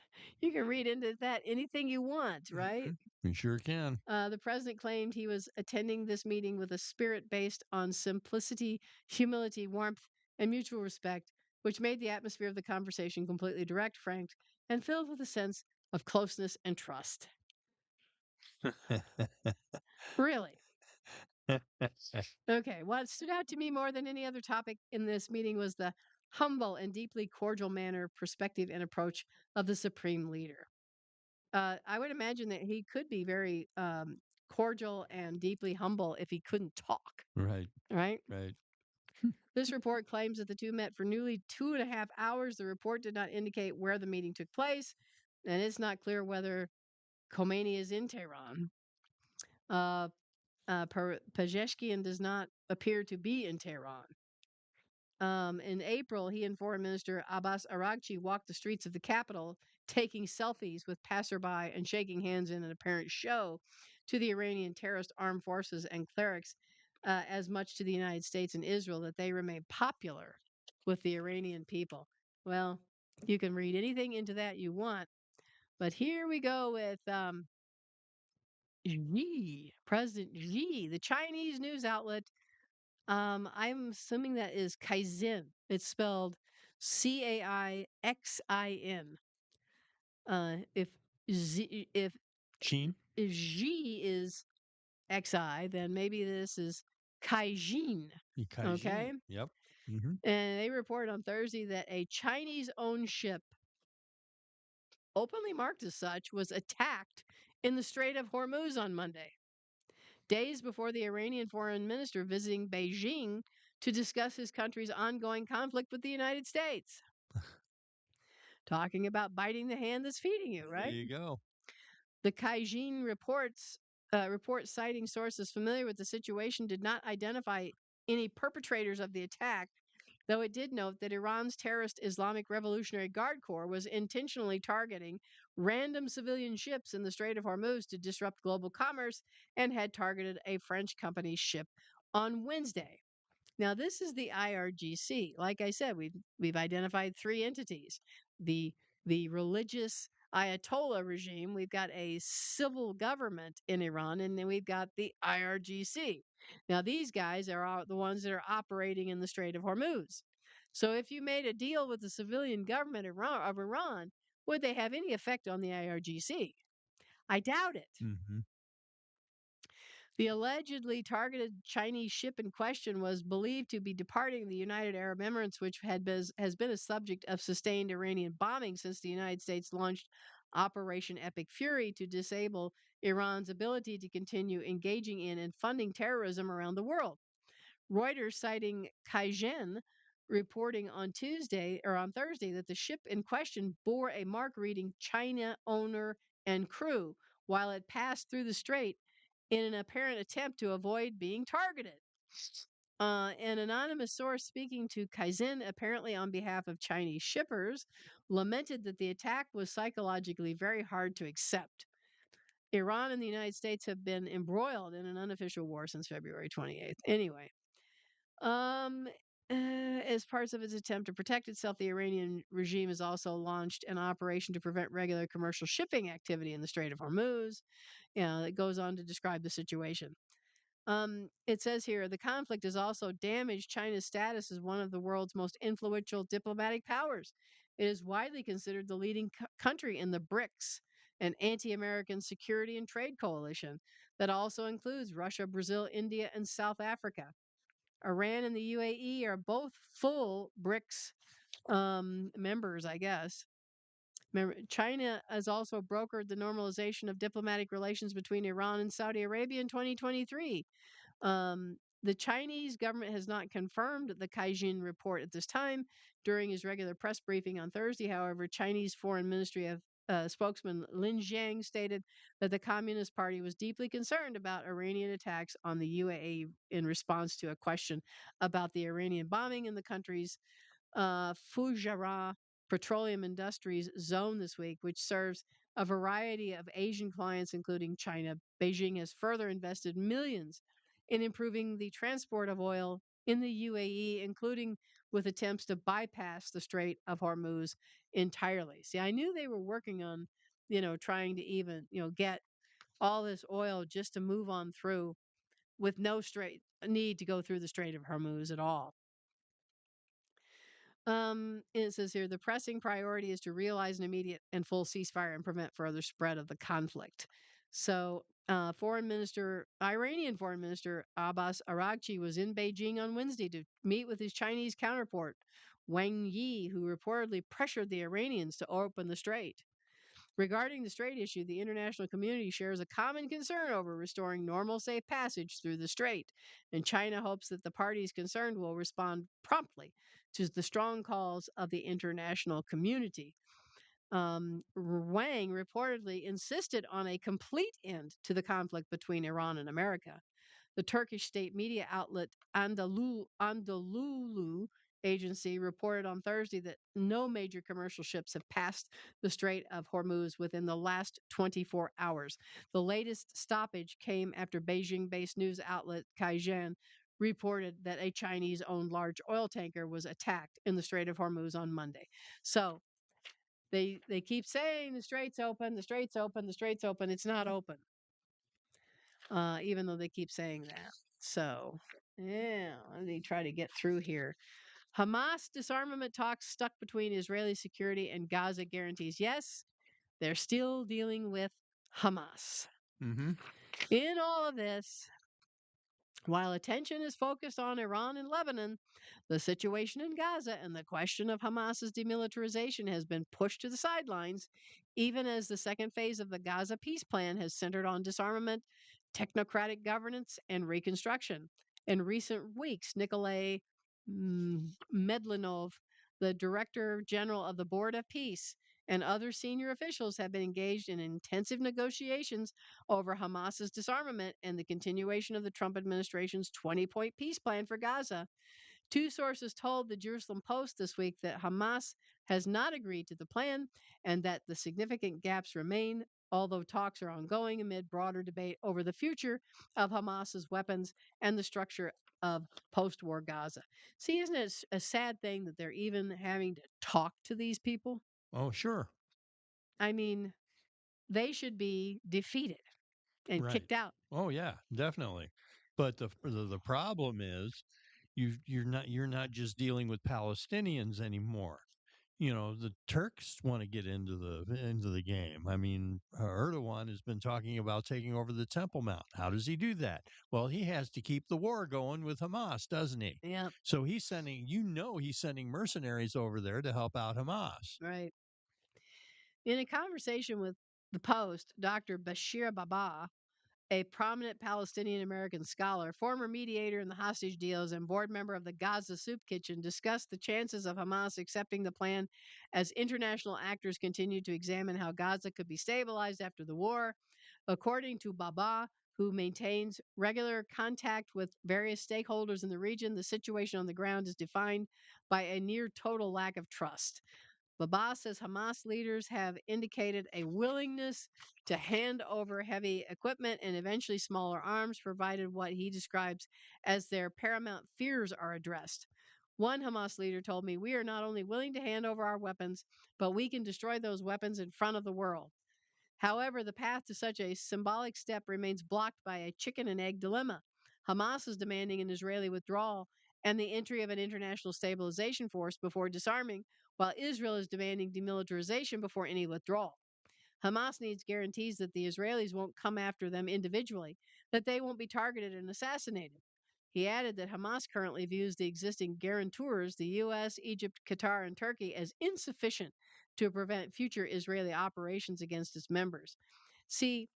You can read into that anything you want, right? Mm-hmm. You sure can. The president claimed he was attending this meeting with a spirit based on simplicity, humility, warmth, and mutual respect, which made the atmosphere of the conversation completely direct, frank, and filled with a sense of closeness and trust. Really? Okay. What stood out to me more than any other topic in this meeting was the humble and deeply cordial manner, perspective, and approach of the supreme leader. I would imagine that he could be very cordial and deeply humble if he couldn't talk, Right. right? Right. This report claims that the two met for nearly 2.5 hours. The report did not indicate where the meeting took place, and it's not clear whether Khomeini is in Tehran. Uh, Pezeshkian does not appear to be in Tehran. In April, he and Foreign Minister Abbas Araghchi walked the streets of the capital, taking selfies with passerby and shaking hands in an apparent show to the Iranian terrorist armed forces and clerics, as much to the United States and Israel that they remain popular with the Iranian people. Well, you can read anything into that you want, but here we go with Xi, President Xi, the Chinese news outlet. I'm assuming that is Kaizen. It's spelled Caixin. If if Sheen? Xi is Xi, then maybe this is Kaijin. Okay. Kaijin. Yep. Mm-hmm. And they reported on Thursday that a Chinese owned ship, openly marked as such, was attacked in the Strait of Hormuz on Monday, days before the Iranian foreign minister visiting Beijing to discuss his country's ongoing conflict with the United States. Talking about biting the hand that's feeding you, There right? you go. The Kaijin report citing sources familiar with the situation did not identify any perpetrators of the attack, though it did note that Iran's terrorist Islamic Revolutionary Guard Corps was intentionally targeting random civilian ships in the Strait of Hormuz to disrupt global commerce and had targeted a French company's ship on Wednesday. Now, this is the IRGC. Like I said, we've identified three entities: the the religious Ayatollah regime, we've got a civil government in Iran, and then we've got the IRGC. Now, these guys are the ones that are operating in the Strait of Hormuz. So, if you made a deal with the civilian government of Iran, would they have any effect on the IRGC? I doubt it. Mhm. The allegedly targeted Chinese ship in question was believed to be departing the United Arab Emirates, which has been a subject of sustained Iranian bombing since the United States launched Operation Epic Fury to disable Iran's ability to continue engaging in and funding terrorism around the world. Reuters citing Kaizen reporting on Thursday that the ship in question bore a mark reading China owner and crew while it passed through the strait in an apparent attempt to avoid being targeted. An anonymous source speaking to Kaizen, apparently on behalf of Chinese shippers, lamented that the attack was psychologically very hard to accept. Iran and the United States have been embroiled in an unofficial war since February 28th. Anyway, um, as parts of its attempt to protect itself, the Iranian regime has also launched an operation to prevent regular commercial shipping activity in the Strait of Hormuz. It goes on to describe the situation. It says here the conflict has also damaged China's status as one of the world's most influential diplomatic powers. It is widely considered the leading country in the BRICS, an anti American security and trade coalition that also includes Russia, Brazil, India, and South Africa. Iran and the UAE are both full BRICS members, I guess. China has also brokered the normalization of diplomatic relations between Iran and Saudi Arabia in 2023. The Chinese government has not confirmed the Kaijin report at this time. During his regular press briefing on Thursday, however, Chinese Foreign Ministry of spokesman Lin Jiang stated that the Communist Party was deeply concerned about Iranian attacks on the UAE in response to a question about the Iranian bombing in the country's Fujairah Petroleum Industries Zone this week, which serves a variety of Asian clients, including China. Beijing has further invested millions in improving the transport of oil in the UAE, including with attempts to bypass the Strait of Hormuz entirely. See, I knew they were working on, trying to even, get all this oil just to move on through with no straight need to go through the Strait of Hormuz at all. It says here the pressing priority is to realize an immediate and full ceasefire and prevent further spread of the conflict. So, Iranian Foreign Minister Abbas Araghchi was in Beijing on Wednesday to meet with his Chinese counterpart Wang Yi, who reportedly pressured the Iranians to open the strait. Regarding the strait issue, the international community shares a common concern over restoring normal, safe passage through the strait, and China hopes that the parties concerned will respond promptly to the strong calls of the international community. Wang reportedly insisted on a complete end to the conflict between Iran and America. The Turkish state media outlet Anadolu agency reported on Thursday that no major commercial ships have passed the Strait of Hormuz within the last 24 hours. The latest stoppage came after Beijing based news outlet Kaijian reported that a Chinese owned large oil tanker was attacked in the Strait of Hormuz on Monday. So they keep saying the strait's open, the strait's open, the strait's open. It's not open, even though they keep saying that. So, yeah, let me try to get through here. Hamas disarmament talks stuck between Israeli security and Gaza guarantees. Yes, they're still dealing with Hamas. Mhm. In all of this, while attention is focused on Iran and Lebanon, the situation in Gaza and the question of Hamas's demilitarization has been pushed to the sidelines, even as the second phase of the Gaza peace plan has centered on disarmament, technocratic governance, and reconstruction. In recent weeks, Nikolay Medlinov, the Director General of the Board of Peace, and other senior officials have been engaged in intensive negotiations over Hamas's disarmament and the continuation of the Trump administration's 20-point peace plan for Gaza. Two sources told the Jerusalem Post this week that Hamas has not agreed to the plan and that the significant gaps remain, although talks are ongoing amid broader debate over the future of Hamas's weapons and the structure of post war Gaza. See, isn't it a sad thing that they're even having to talk to these people? Oh, sure. I mean, they should be defeated and Right. kicked out. Oh, yeah, definitely. But the problem is you're not just dealing with Palestinians anymore. You know, the Turks want to get into the game. I mean, Erdogan has been talking about taking over the Temple Mount. How does he do that? Well, he has to keep the war going with Hamas, doesn't he? Yeah, So he's sending, he's sending mercenaries over there to help out Hamas. right. In a conversation with the Post, Dr. Bashir Baba, a prominent Palestinian American scholar, former mediator in the hostage deals, and board member of the Gaza Soup Kitchen, discussed the chances of Hamas accepting the plan as international actors continue to examine how Gaza could be stabilized after the war. According to Baba, who maintains regular contact with various stakeholders in the region, the situation on the ground is defined by a near total lack of trust. Baba says Hamas leaders have indicated a willingness to hand over heavy equipment and eventually smaller arms, provided what he describes as their paramount fears are addressed. One Hamas leader told me, "We are not only willing to hand over our weapons, but we can destroy those weapons in front of the world." However, the path to such a symbolic step remains blocked by a chicken and egg dilemma. Hamas is demanding an Israeli withdrawal and the entry of an international stabilization force before disarming, while Israel is demanding demilitarization before any withdrawal. Hamas needs guarantees that the Israelis won't come after them individually, that they won't be targeted and assassinated. He added that Hamas currently views the existing guarantors, the U.S., Egypt, Qatar, and Turkey, as insufficient to prevent future Israeli operations against its members. See,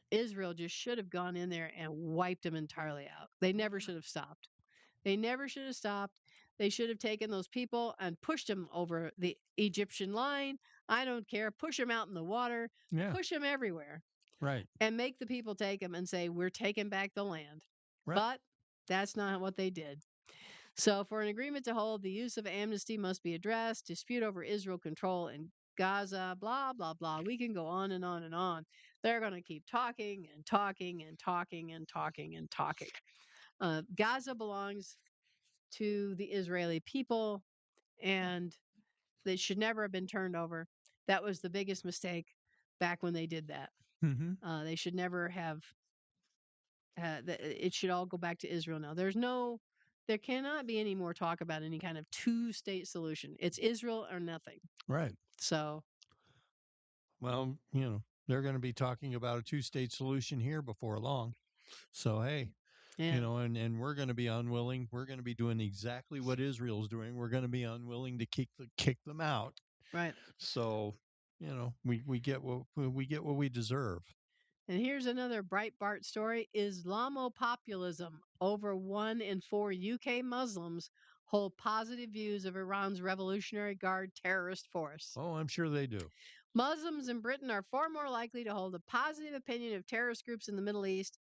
Israel just should have gone in there and wiped them entirely out. They never should have stopped. They never should have stopped. They should have taken those people and pushed them over the Egyptian line. I don't care. Push them out in the water, Yeah, push them everywhere, right, and make the people take them and say, "We're taking back the land." right. But that's not what they did. So, for an agreement to hold, the use of amnesty must be addressed, dispute over Israel control in Gaza, blah, blah, blah. We can go on and on and on. They're going to keep talking and talking and talking and talking and talking. Gaza belongs to the Israeli people, and they should never have been turned over. That was the biggest mistake back when they did that. Mm-hmm. They should never have. It should all go back to Israel now. There cannot be any more talk about any kind of two-state solution. It's Israel or nothing. Right. So, Well, they're going to be talking about a two-state solution here before long. So, hey, yeah, and we're going to be unwilling. We're going to be doing exactly what Israel's doing. We're going to be unwilling to kick them out. right. So, we get what we deserve. And here's another Breitbart story: Islamopopulism. Over 1 in 4 UK Muslims hold positive views of Iran's Revolutionary Guard terrorist force. Oh, I'm sure they do. Muslims in Britain are far more likely to hold a positive opinion of terrorist groups in the Middle East.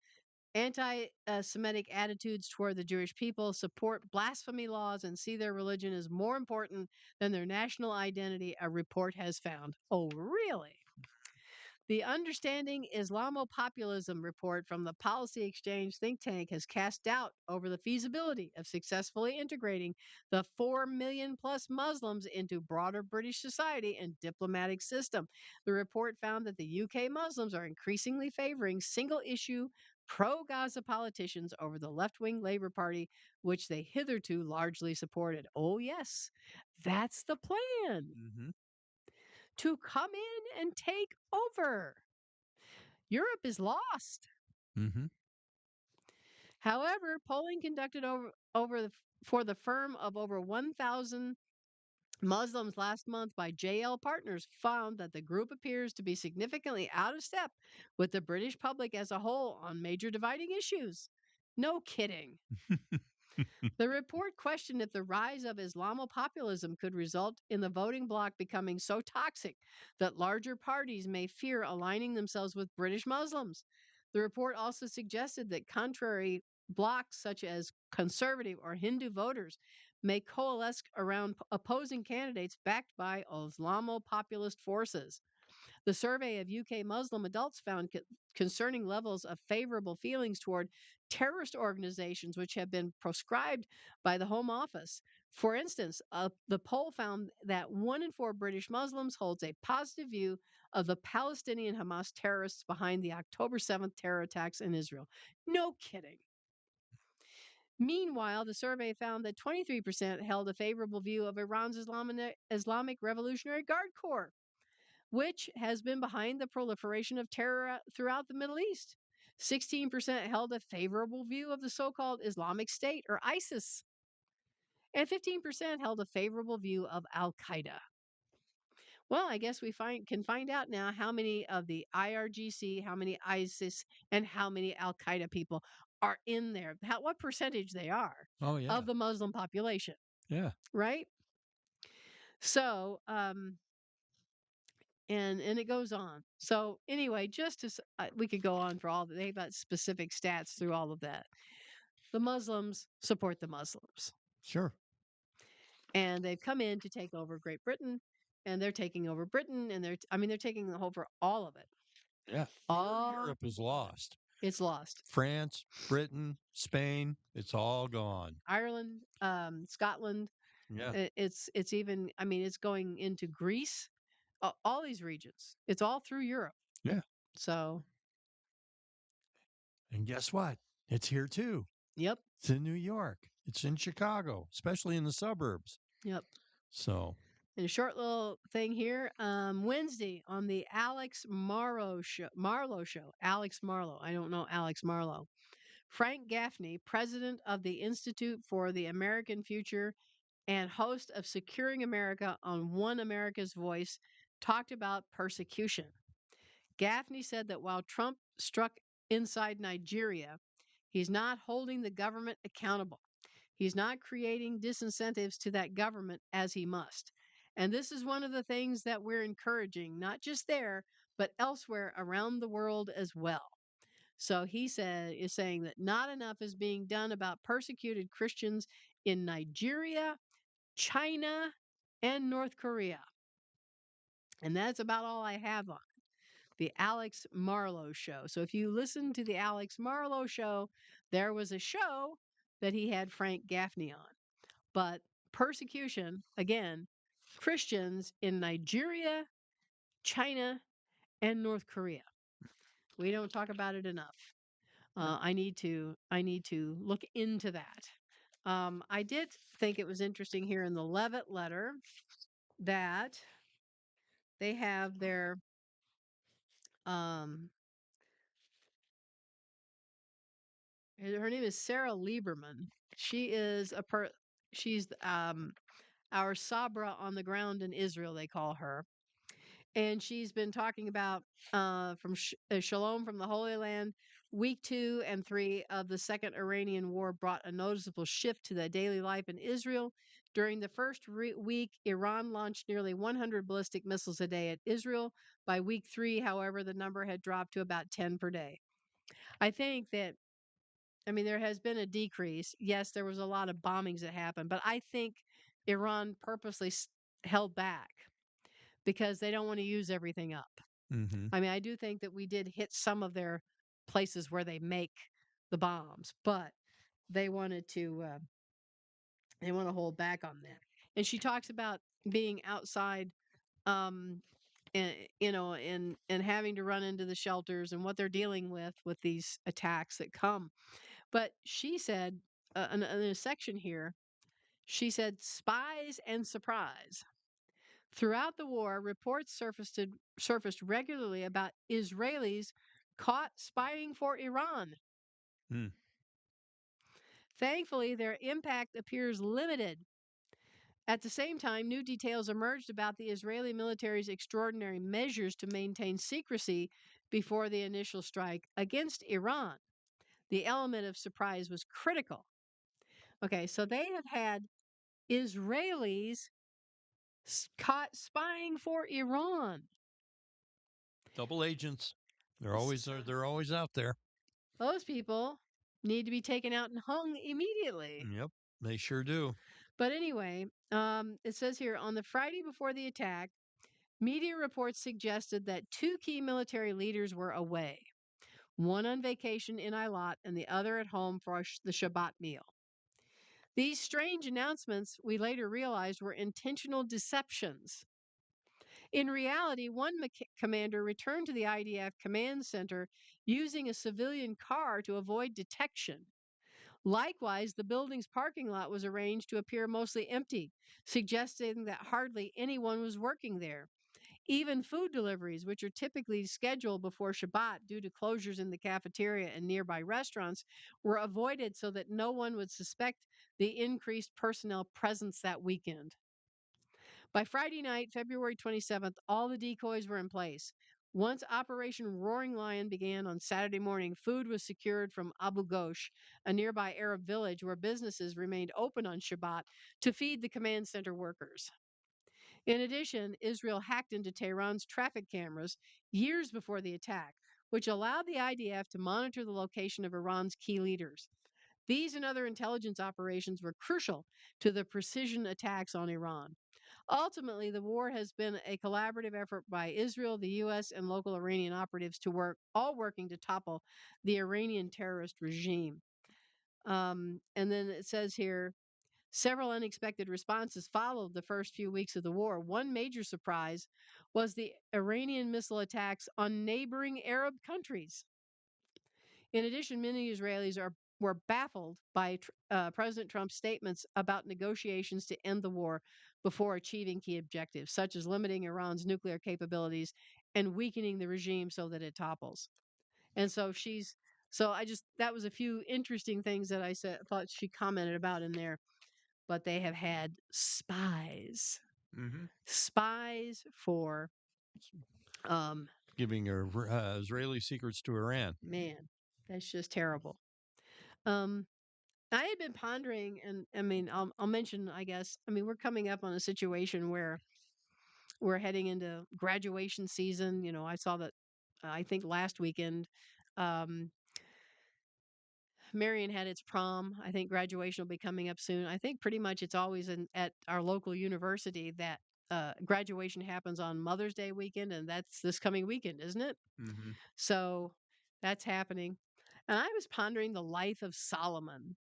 Anti Semitic attitudes toward the Jewish people, support blasphemy laws, and see their religion as more important than their national identity, a report has found. Oh, really? The Understanding Islamopopulism report from the Policy Exchange think tank has cast doubt over the feasibility of successfully integrating the 4 million plus Muslims into broader British society and diplomatic system. The report found that the UK Muslims are increasingly favoring single issue pro Gaza politicians over the left wing Labour Party, which they hitherto largely supported. Oh, yes, that's the plan, Mm-hmm. to come in and take over. Europe is lost. Mm-hmm. However, polling conducted for the firm of over 1,000 Muslims last month by JL Partners found that the group appears to be significantly out of step with the British public as a whole on major dividing issues. No kidding. The report questioned if the rise of Islamopopulism could result in the voting bloc becoming so toxic that larger parties may fear aligning themselves with British Muslims. The report also suggested that contrary blocs, such as conservative or Hindu voters, may coalesce around opposing candidates backed by Islamopopulist forces. The survey of UK Muslim adults found concerning levels of favorable feelings toward terrorist organizations which have been proscribed by the Home Office. For instance, the poll found that 1 in 4 British Muslims holds a positive view of the Palestinian Hamas terrorists behind the October 7th terror attacks in Israel. No kidding. Meanwhile, the survey found that 23% held a favorable view of Iran's Islamic Revolutionary Guard Corps, which has been behind the proliferation of terror throughout the Middle East. 16% held a favorable view of the so called Islamic State or ISIS, and 15% held a favorable view of Al Qaeda. Well, I guess we can find out now how many of the IRGC, how many ISIS, and how many Al Qaeda people are in there. What percentage they are Oh yeah. of the Muslim population, Yeah. right? So, and it goes on. So anyway, just as we could go on for all the they got specific stats through all of that. The Muslims support the Muslims, Sure. and they've come in to take over Great Britain, and they're taking over Britain, and they're taking over all of it. Yeah. All Europe is lost. it's lost. France, Britain, Spain, it's all gone. Ireland, Scotland. Yeah. It's even. I mean, it's going into Greece. All these regions. It's all through Europe. Yeah. So, And guess what? It's here too. yep, It's in New York. It's in Chicago, especially in the suburbs. yep. So, And a short little thing here. Wednesday on the Alex Marlowe show. Alex Marlowe. I don't know Alex Marlowe. Frank Gaffney, president of the Institute for the American Future and host of Securing America on One America's Voice, talked about persecution. Gaffney said that while Trump struck inside Nigeria, he's not holding the government accountable. He's not creating disincentives to that government as he must. And this is one of the things that we're encouraging, not just there, but elsewhere around the world as well. So is saying that not enough is being done about persecuted Christians in Nigeria, China, and North Korea. And that's about all I have on the Alex Marlowe show. So if you listen to the Alex Marlowe show, there was a show that he had Frank Gaffney on. But persecution, again, Christians in Nigeria, China, and North Korea. We don't talk about it enough. I need to look into that. I did think it was interesting here in the Levitt letter that they have their um, her name is Sarah Lieberman. She is she's our Sabra on the ground in Israel, they call her. And she's been talking about Shalom from the Holy Land. Week 2 and 3 of the Second Iranian War brought a noticeable shift to the daily life in Israel. During the first week, Iran launched nearly 100 ballistic missiles a day at Israel. By week 3, however, the number had dropped to about 10 per day. I think that, I mean, there has been a decrease. Yes, there was a lot of bombings that happened, but I think Iran purposely held back because they don't want to use everything up. mm-hmm. I mean, I do think that we did hit some of their places where they make the bombs, but they wanted to they want to hold back on that. And she talks about being outside, um, and and having to run into the shelters and what they're dealing with these attacks that come. But she said in a section here, she said spies and surprise. Throughout the war, reports surfaced regularly about Israelis caught spying for Iran. Mm. Thankfully, their impact appears limited. At the same time, new details emerged about the Israeli military's extraordinary measures to maintain secrecy before the initial strike against Iran. The element of surprise was critical. Okay, so they have had Israelis caught spying for Iran. Double agents. They're always out there. Those people need to be taken out and hung immediately. Yep. They sure do. But anyway, it says here on the Friday before the attack, media reports suggested that two key military leaders were away, one on vacation in Eilat and the other at home for the Shabbat meal. These strange announcements, we later realized, were intentional deceptions. In reality, one commander returned to the IDF command center using a civilian car to avoid detection. Likewise, the building's parking lot was arranged to appear mostly empty, suggesting that hardly anyone was working there. Even food deliveries, which are typically scheduled before Shabbat due to closures in the cafeteria and nearby restaurants, were avoided so that no one would suspect the increased personnel presence that weekend. By Friday night, February 27th, all the decoys were in place. Once Operation Roaring Lion began on Saturday morning, food was secured from Abu Ghosh, a nearby Arab village where businesses remained open on Shabbat to feed the command center workers. In addition, Israel hacked into Tehran's traffic cameras years before the attack, which allowed the IDF to monitor the location of Iran's key leaders. These and other intelligence operations were crucial to the precision attacks on Iran. Ultimately, the war has been a collaborative effort by Israel, the U.S., and local Iranian operatives to work, all working to topple the Iranian terrorist regime. And then it says here, several unexpected responses followed the first few weeks of the war. One major surprise was the Iranian missile attacks on neighboring Arab countries. In addition, many were baffled by President Trump's statements about negotiations to end the war before achieving key objectives, such as limiting Iran's nuclear capabilities and weakening the regime so that it topples. And so I just, that was a few interesting things that thought she commented about in there. But they have had spies, Mm-hmm. spies for, um, Giving Israeli secrets to Iran. man, that's just terrible. Um, I had been pondering, and I mean, I'll mention, I guess, I mean, we're coming up on a situation where we're heading into graduation season. You know, I saw that, I think last weekend, um, Marion had its prom. I think graduation will be coming up soon. I think pretty much it's always at our local university that graduation happens on Mother's Day weekend, and that's this coming weekend, isn't it? Mm-hmm. So that's happening. And I was pondering the life of Solomon.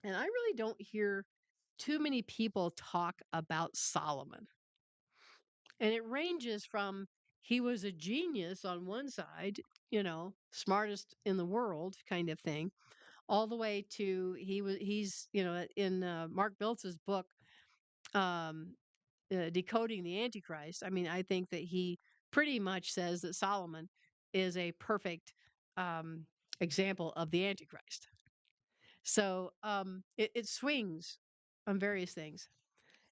And I really don't hear too many people talk about Solomon. And it ranges from he was a genius on one side, you know, smartest in the world kind of thing, all the way to he's, you know, in Mark Biltz's book, um, Decoding the Antichrist. I mean, I think that he pretty much says that Solomon is a perfect um, example of the Antichrist. So it swings on various things.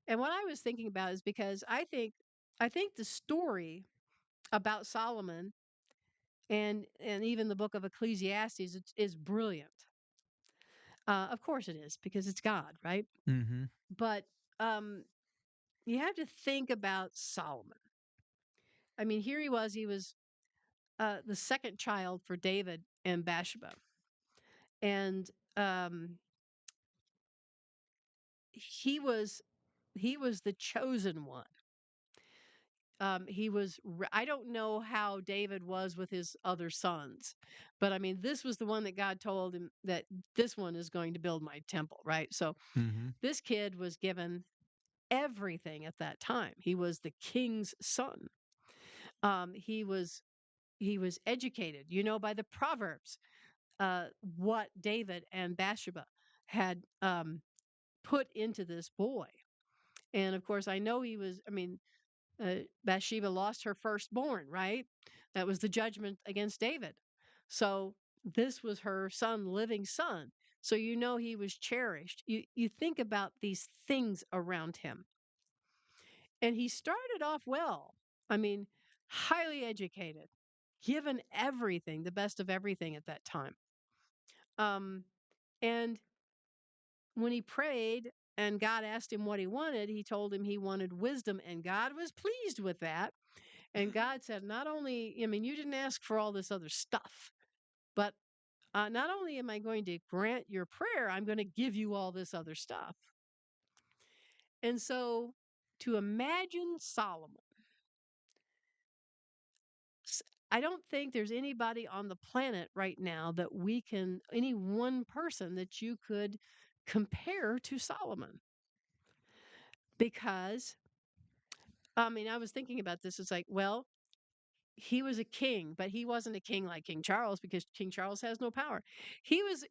And what I was thinking about is because I think the story about Solomon and even the book of Ecclesiastes is brilliant. Of course it is because it's God, right? Mm-hmm. But um, you have to think about Solomon. I mean, here he was the second child for David and Bathsheba, and he was he was the chosen one. I don't know how David was with his other sons, but I mean, this was the one that God told him that this one is going to build my temple, right? So Mm-hmm. this kid was given everything at that time. He was the king's son. Um, he was he was educated, you know, by the Proverbs, uh, what David and Bathsheba had put into this boy. And of course, I know he was. I mean, Bathsheba lost her firstborn, right? That was the judgment against David. So this was her son, living son. So you know he was cherished. You think about these things around him. And he started off well. I mean, highly educated, given everything, the best of everything at that time. Um, and when he prayed and God asked him what he wanted, he told him he wanted wisdom, and God was pleased with that. And God said, not only, I mean, you didn't ask for all this other stuff, but not only am I going to grant your prayer, I'm going to give you all this other stuff. And so to imagine Solomon, s- I don't think there's anybody on the planet right now that any one person that you could compare to Solomon. Because, I mean, I was thinking about this. It's like, well, he was a king, but he wasn't a king like King Charles because King Charles has no power. He was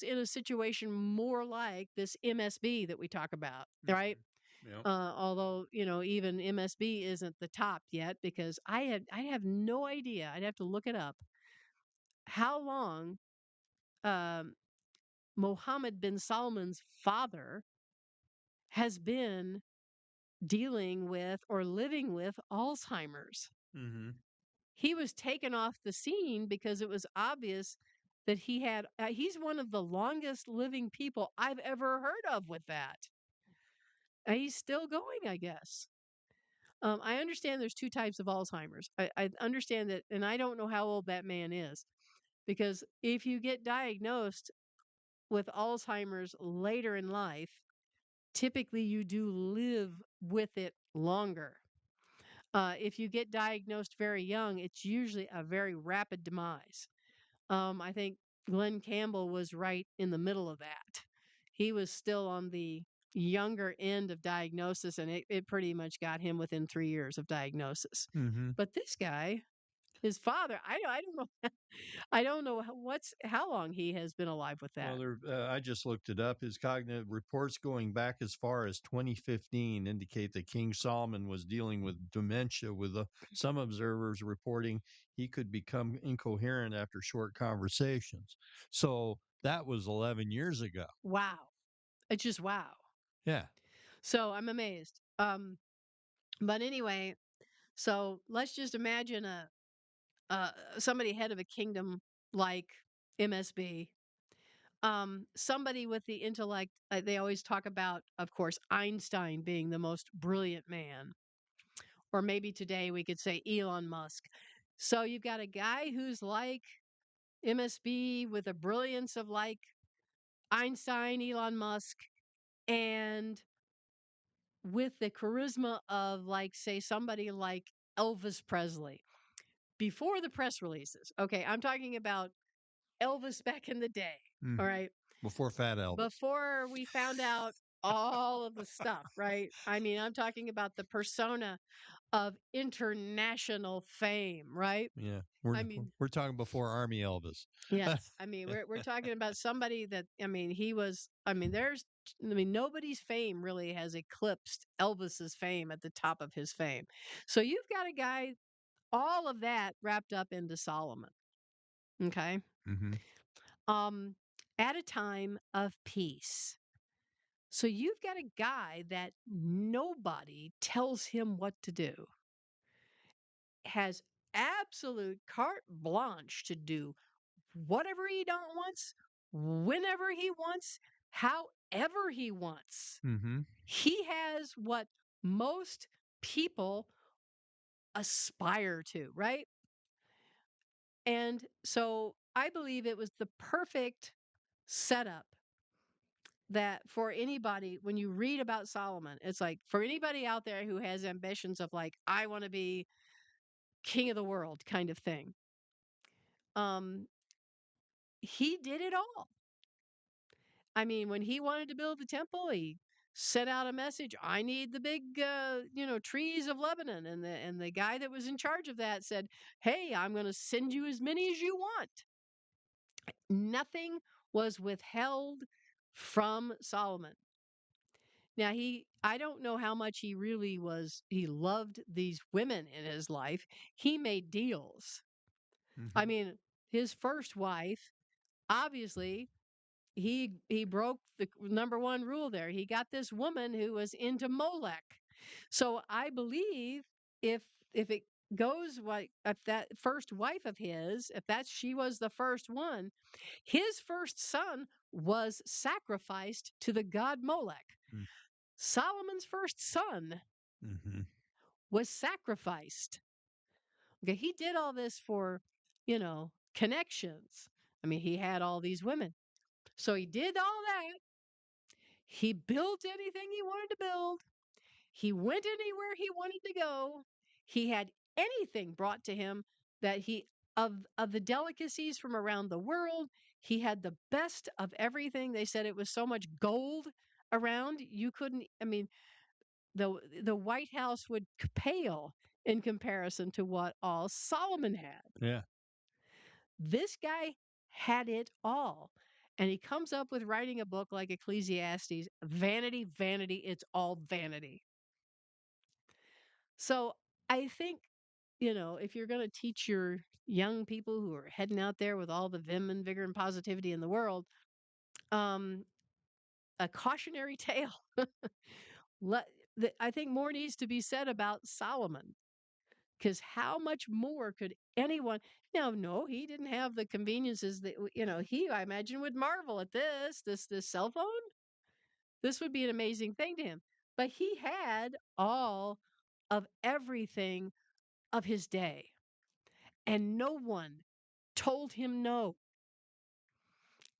in a situation more like this MSB that we talk about, right? Mhm. Yep. Although even MSB isn't the top yet because I have no idea. I'd have to look it up. How long um, Mohammed bin Salman's father has been dealing with or living with Alzheimer's? Mhm. He was taken off the scene because it was obvious that he's one of the longest living people I've ever heard of with that. And he's still going, I guess. I understand there's two types of Alzheimer's. I understand that, and I don't know how old that man is because if you get diagnosed with Alzheimer's later in life, typically you do live with it longer. If you get diagnosed very young, it's usually a very rapid demise. I think Glenn Campbell was right in the middle of that. He was still on the younger end of diagnosis, and it pretty much got him within 3 years of diagnosis. Mhm. But this guy, his father, I don't know, I don't know how long he has been alive with Well, that. I just looked it up. His cognitive reports going back as far as 2015 indicate that King Solomon was dealing with dementia, with some observers reporting he could become incoherent after short conversations. So that was 11 years ago. Wow, it's just wow. Yeah. So I'm amazed. But anyway, so let's just imagine somebody head of a kingdom like MSB, somebody with the intellect. They always talk about, of course, Einstein being the most brilliant man, or maybe today we could say Elon Musk. So you've got a guy who's like MSB with a brilliance of like Einstein, Elon Musk, and with the charisma of, like, say, somebody like Elvis Presley before the press releases. Okay, I'm talking about Elvis back in the day. Mm. All right. Before Fat Elvis. Before we found out all of the stuff, right? I mean, I'm talking about the persona of international fame, right? Yeah. I mean, We're talking before Army Elvis. yes. I mean, we're talking about somebody that I mean, he was I mean, nobody's fame really has eclipsed Elvis's fame at the top of his fame. So you've got a guy, all of that wrapped up into Solomon. Okay. Mhm. Um, at a time of peace. So you've got a guy that nobody tells him what to do, has absolute carte blanche to do whatever he don't wants, whenever he wants, however he wants. Mhm. He has what most people aspire to, right? And so I believe it was the perfect setup that for anybody, when you read about Solomon, it's like for anybody out there who has ambitions of like, I want to be king of the world kind of thing. Um, he did it all. I mean, when he wanted to build the temple, he sent out a message. I need the big, trees of Lebanon, and the guy that was in charge of that said, "Hey, I'm going to send you as many as you want." Nothing was withheld from Solomon. Now I don't know how much he loved these women in his life. He made deals. I Mhm. mean, his first wife, obviously, he broke the number one rule there. He got this woman who was into Molech. So I believe if if it goes like if that first wife of his, if that she was the first one, his first son was sacrificed to the god Molech. Mm. Solomon's first son Mhm. was sacrificed. Okay, he did all this for, connections. I mean, he had all these women. So he did all that. He built anything he wanted to build. He went anywhere he wanted to go. He had anything brought to him that he of the delicacies from around the world. He had the best of everything. They said it was so much gold around you couldn't. I mean, the White House would pale in comparison to what all Solomon had. Yeah. This guy had it all. And he comes up with writing a book like Ecclesiastes, vanity, vanity, it's all vanity. So I think, if you're going to teach your young people who are heading out there with all the vim and vigor and positivity in the world, um, a cautionary tale. Let, I think more needs to be said about Solomon, because how much more could anyone? Now, no, he didn't have the conveniences that he, I imagine, would marvel at this cell phone. This would be an amazing thing to him. But he had all of everything of his day, and no one told him no.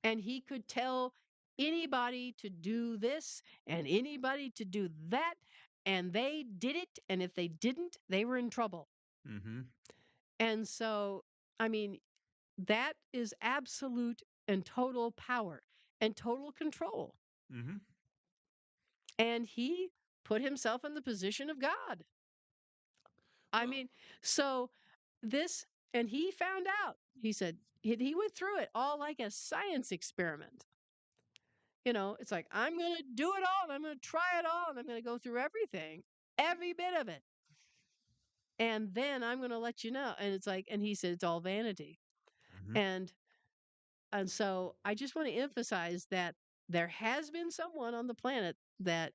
And he could tell anybody to do this and anybody to do that, and they did it. And if they didn't, they were in trouble. Mm-hmm. And so, I mean, that is absolute and total power and total control. Mm-hmm. And he put himself in the position of God. I Well. mean, so this, and he found out, he said, he went through it all like a science experiment. It's like, I'm going to do it all and I'm going to try it all and I'm going to go through everything, every bit of it. And then I'm going to let you know. And it's like, and he said, it's all vanity. Mm-hmm. And so I just want to emphasize that there has been someone on the planet that,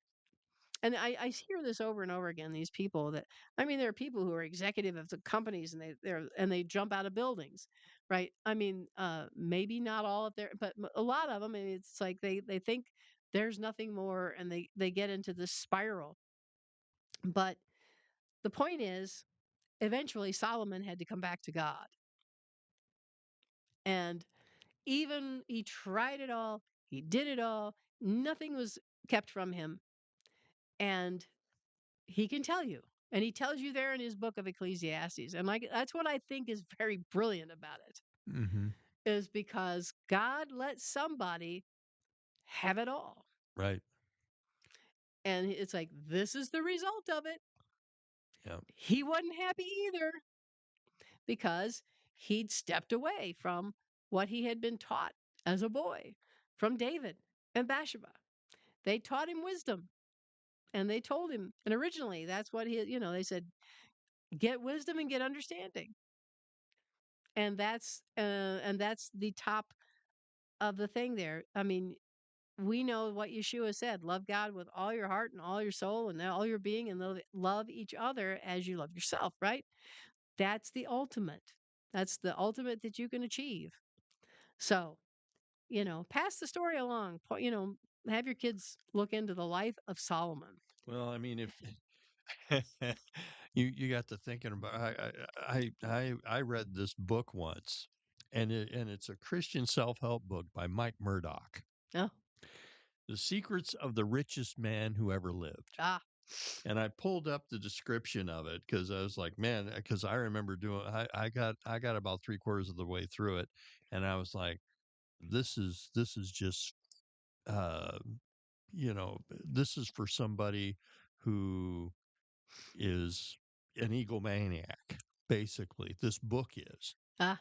and I hear this over and over again, these people that, I mean, there are people who are executive of the companies and they jump out of buildings, right? I mean, maybe not all of their, but a lot of them, I mean, it's like they think there's nothing more and they get into this spiral. But the point is, eventually Solomon had to come back to God. And even he tried it all, he did it all, nothing was kept from him. And he can tell you. And he tells you there in his book of Ecclesiastes. And like that's what I think is very brilliant about it, Mm-hmm. is because God let somebody have it all. Right. And it's like, this is the result of it. Yeah. He wasn't happy either because he'd stepped away from what he had been taught as a boy from David and Bathsheba. They taught him wisdom and they told him, and originally that's what they said, get wisdom and get understanding. And that's the top of the thing there. I mean, we know what Yeshua said: love God with all your heart and all your soul and all your being, and love each other as you love yourself. Right? That's the ultimate. That's the ultimate that you can achieve. So, pass the story along. Have your kids look into the life of Solomon. Well, I mean, if you got to thinking about, I read this book once, and it's a Christian self help book by Mike Murdoch, Oh, "The Secrets of the Richest Man Who Ever Lived." ah, And I pulled up the description of it because I was like, man, because I remember I got about three quarters of the way through it, and I was like, this is just uh, this is for somebody who is an egomaniac. Basically, this book is. ah.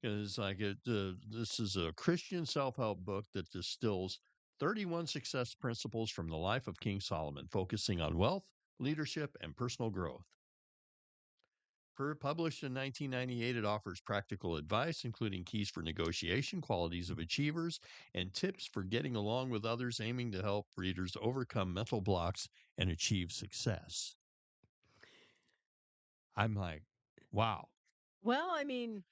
It's like this is a Christian self-help book that distills 31 success principles from the life of King Solomon, focusing on wealth, leadership, and personal growth. Published in 1998, it offers practical advice, including keys for negotiation, qualities of achievers, and tips for getting along with others, aiming to help readers overcome mental blocks and achieve success. I'm like, wow. Well, I mean,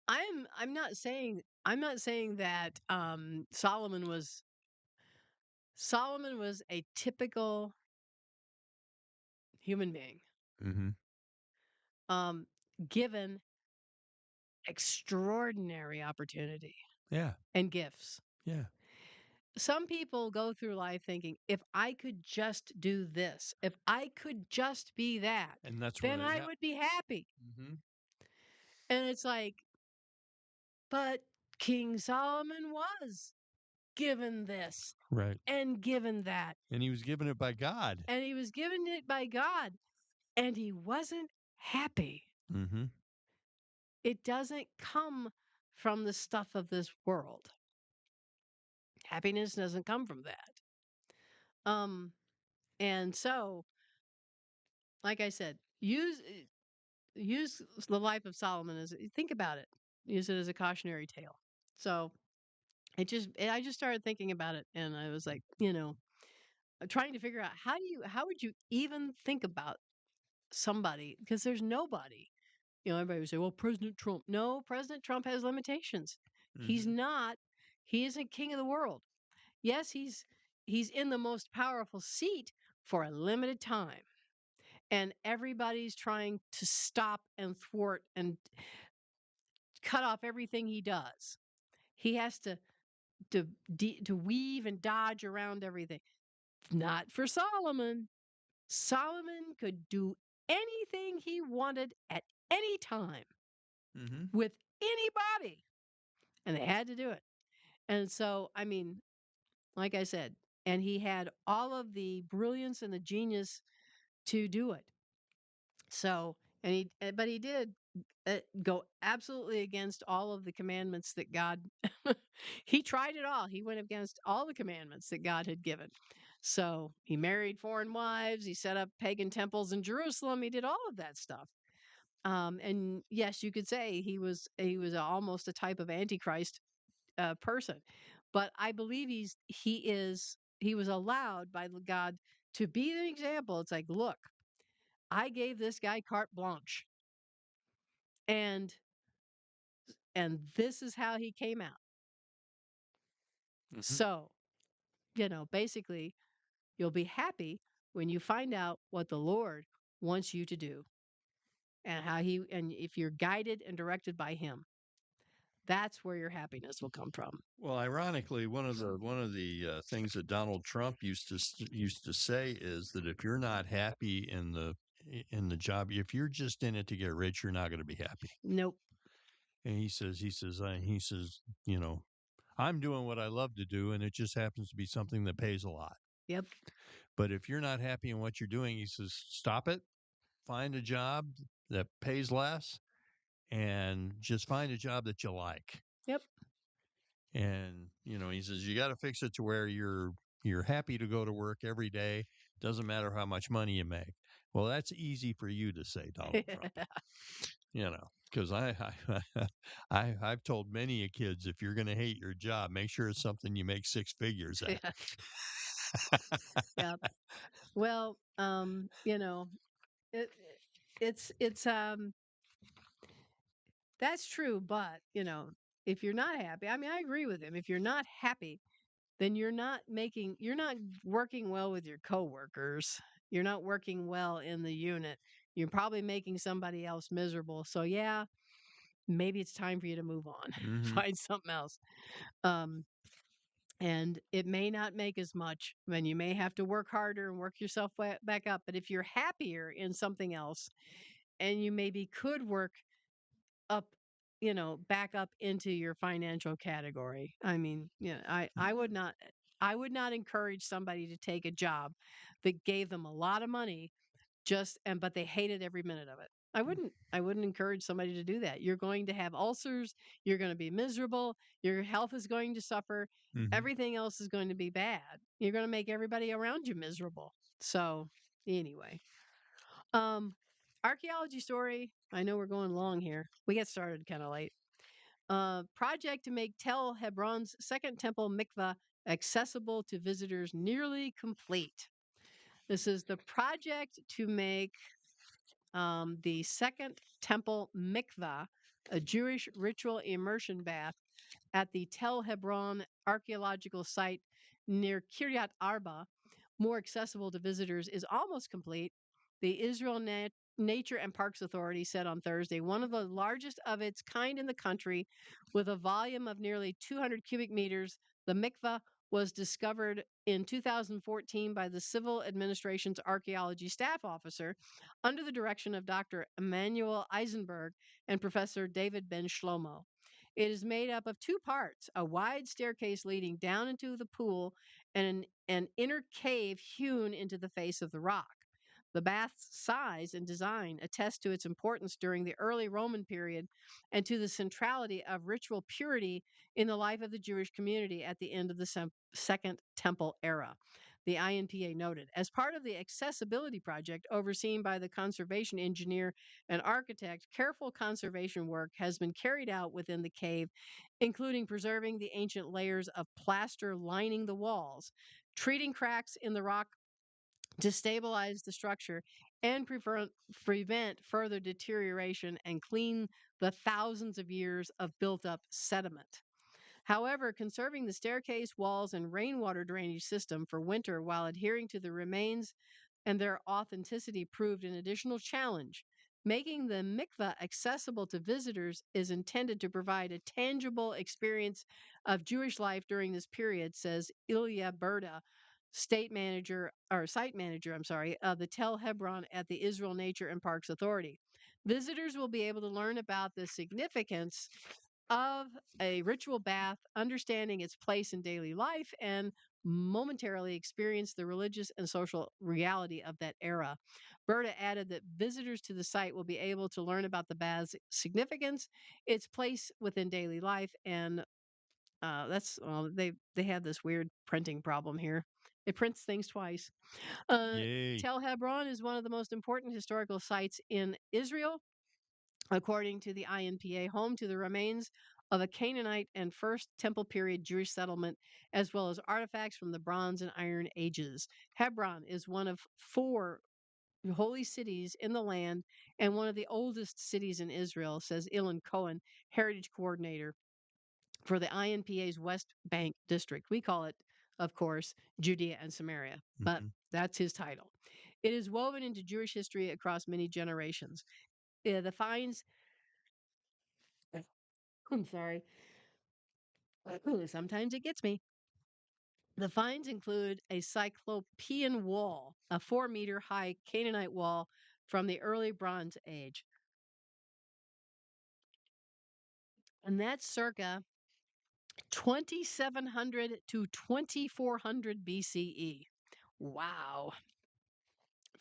I'm not saying that Solomon was a typical human being, Mm-hmm. um, given extraordinary opportunity Yeah. and gifts. Yeah. Some people go through life thinking, if I could just do this, if I could just be that, And that's where then they I have. would be happy. Mm-hmm. And it's like, but King Solomon was. given this Right. and given that. And he was given it by God. And he was given it by God and he wasn't happy. Mm-hmm. It doesn't come from the stuff of this world. Happiness doesn't come from that. Um, and so, like I said, use the life of Solomon as think about it. Use it as a cautionary tale. So I just started thinking about it, and I was like, trying to figure out how would you even think about somebody because there's nobody. Everybody would say, well, President Trump. No, President Trump has limitations. He's Mm-hmm. not. He isn't king of the world. Yes, he's in the most powerful seat for a limited time. And everybody's trying to stop and thwart and cut off everything he does. He has to to weave and dodge around everything. Not for Solomon. Solomon could do anything he wanted at any time Mm-hmm. with anybody, and they had to do it. And so, I mean, like I said, and he had all of the brilliance and the genius to do it. So, but he did go absolutely against all of the commandments that God, he tried it all. He went against all the commandments that God had given. So he married foreign wives. He set up pagan temples in Jerusalem. He did all of that stuff. And yes, you could say he was almost a type of antichrist person, but I believe he was allowed by God to be an example. It's like, look, I gave this guy carte blanche, and this is how he came out. Mm-hmm. So, basically, you'll be happy when you find out what the Lord wants you to do and and if you're guided and directed by him. That's where your happiness will come from. Well, ironically, one of the things that Donald Trump used to say is that if you're not happy in the job, if you're just in it to get rich, you're not going to be happy. Nope. And he says, I'm doing what I love to do, and it just happens to be something that pays a lot. Yep. But if you're not happy in what you're doing, he says, stop it, find a job that pays less, and just find a job that you like. Yep. And he says you got to fix it to where you're happy to go to work every day. Doesn't matter how much money you make. Well, that's easy for you to say, Donald Trump. Because I've told many of kids if you're going to hate your job, make sure it's something you make six figures at. Yeah. Yep. Well, it it's that's true, but if you're not happy, I mean, I agree with him. If you're not happy, then you're not working well with your coworkers. You're not working well in the unit. You're probably making somebody else miserable. So yeah, maybe it's time for you to move on. Mm-hmm. Find something else. Um and it may not make as much, and you may have to work harder and work yourself back up. But if you're happier in something else, and you maybe could work up, back up into your financial category. I mean, I would not encourage somebody to take a job that gave them a lot of money but they hated every minute of it. I wouldn't encourage somebody to do that. You're going to have ulcers, you're going to be miserable, your health is going to suffer, Mm-hmm. everything else is going to be bad. You're going to make everybody around you miserable. So, anyway, um archaeology story. I know we're going long here. We get started kind of late. Project to make Tel Hebron's second temple mikvah accessible to visitors nearly complete. This is the project to make the second temple mikvah, a Jewish ritual immersion bath at the Tel Hebron archaeological site near Kiryat Arba, more accessible to visitors, is almost complete. The Israel Nature and Parks Authority said on Thursday, one of the largest of its kind in the country, with a volume of nearly 200 cubic meters. The mikvah was discovered in 2014 by the Civil Administration's archaeology staff officer under the direction of Dr. Emmanuel Eisenberg and Professor David Ben Shlomo. It is made up of two parts: a wide staircase leading down into the pool and an inner cave hewn into the face of the rock. The bath's size and design attest to its importance during the early Roman period and to the centrality of ritual purity in the life of the Jewish community at the end of the Second Temple era. The INPA noted. As part of the accessibility project overseen by the conservation engineer and architect, careful conservation work has been carried out within the cave, including preserving the ancient layers of plaster lining the walls, treating cracks in the rock to stabilize the structure and prevent further deterioration and clean the thousands of years of built up sediment. However, conserving the staircase, walls, and rainwater drainage system for winter while adhering to the remains and their authenticity proved an additional challenge. Making the mikveh accessible to visitors is intended to provide a tangible experience of Jewish life during this period, says Ilya Berda, site manager, of the Tel Hebron at the Israel Nature and Parks Authority. Visitors will be able to learn about the significance of a ritual bath, understanding its place in daily life, and momentarily experience the religious and social reality of that era. Berta added that visitors to the site will be able to learn about the bath's significance, its place within daily life, and that's they have this weird printing problem here. It prints things twice. Uh, Yay. Tel Hebron is one of the most important historical sites in Israel, according to the INPA, home to the remains of a Canaanite and First Temple period Jewish settlement, as well as artifacts from the Bronze and Iron Ages. Hebron is one of four holy cities in the land and one of the oldest cities in Israel, says Ilan Cohen, heritage coordinator for the INPA's West Bank district. We call it, of course, Judea and Samaria, but Mhm. that's his title. It is woven into Jewish history across many generations. The finds I'm sorry. Sometimes it gets me. The finds include a cyclopean wall, a 4-meter high Canaanite wall from the early Bronze Age. And that's circa 2700 to 2400 BCE. Wow.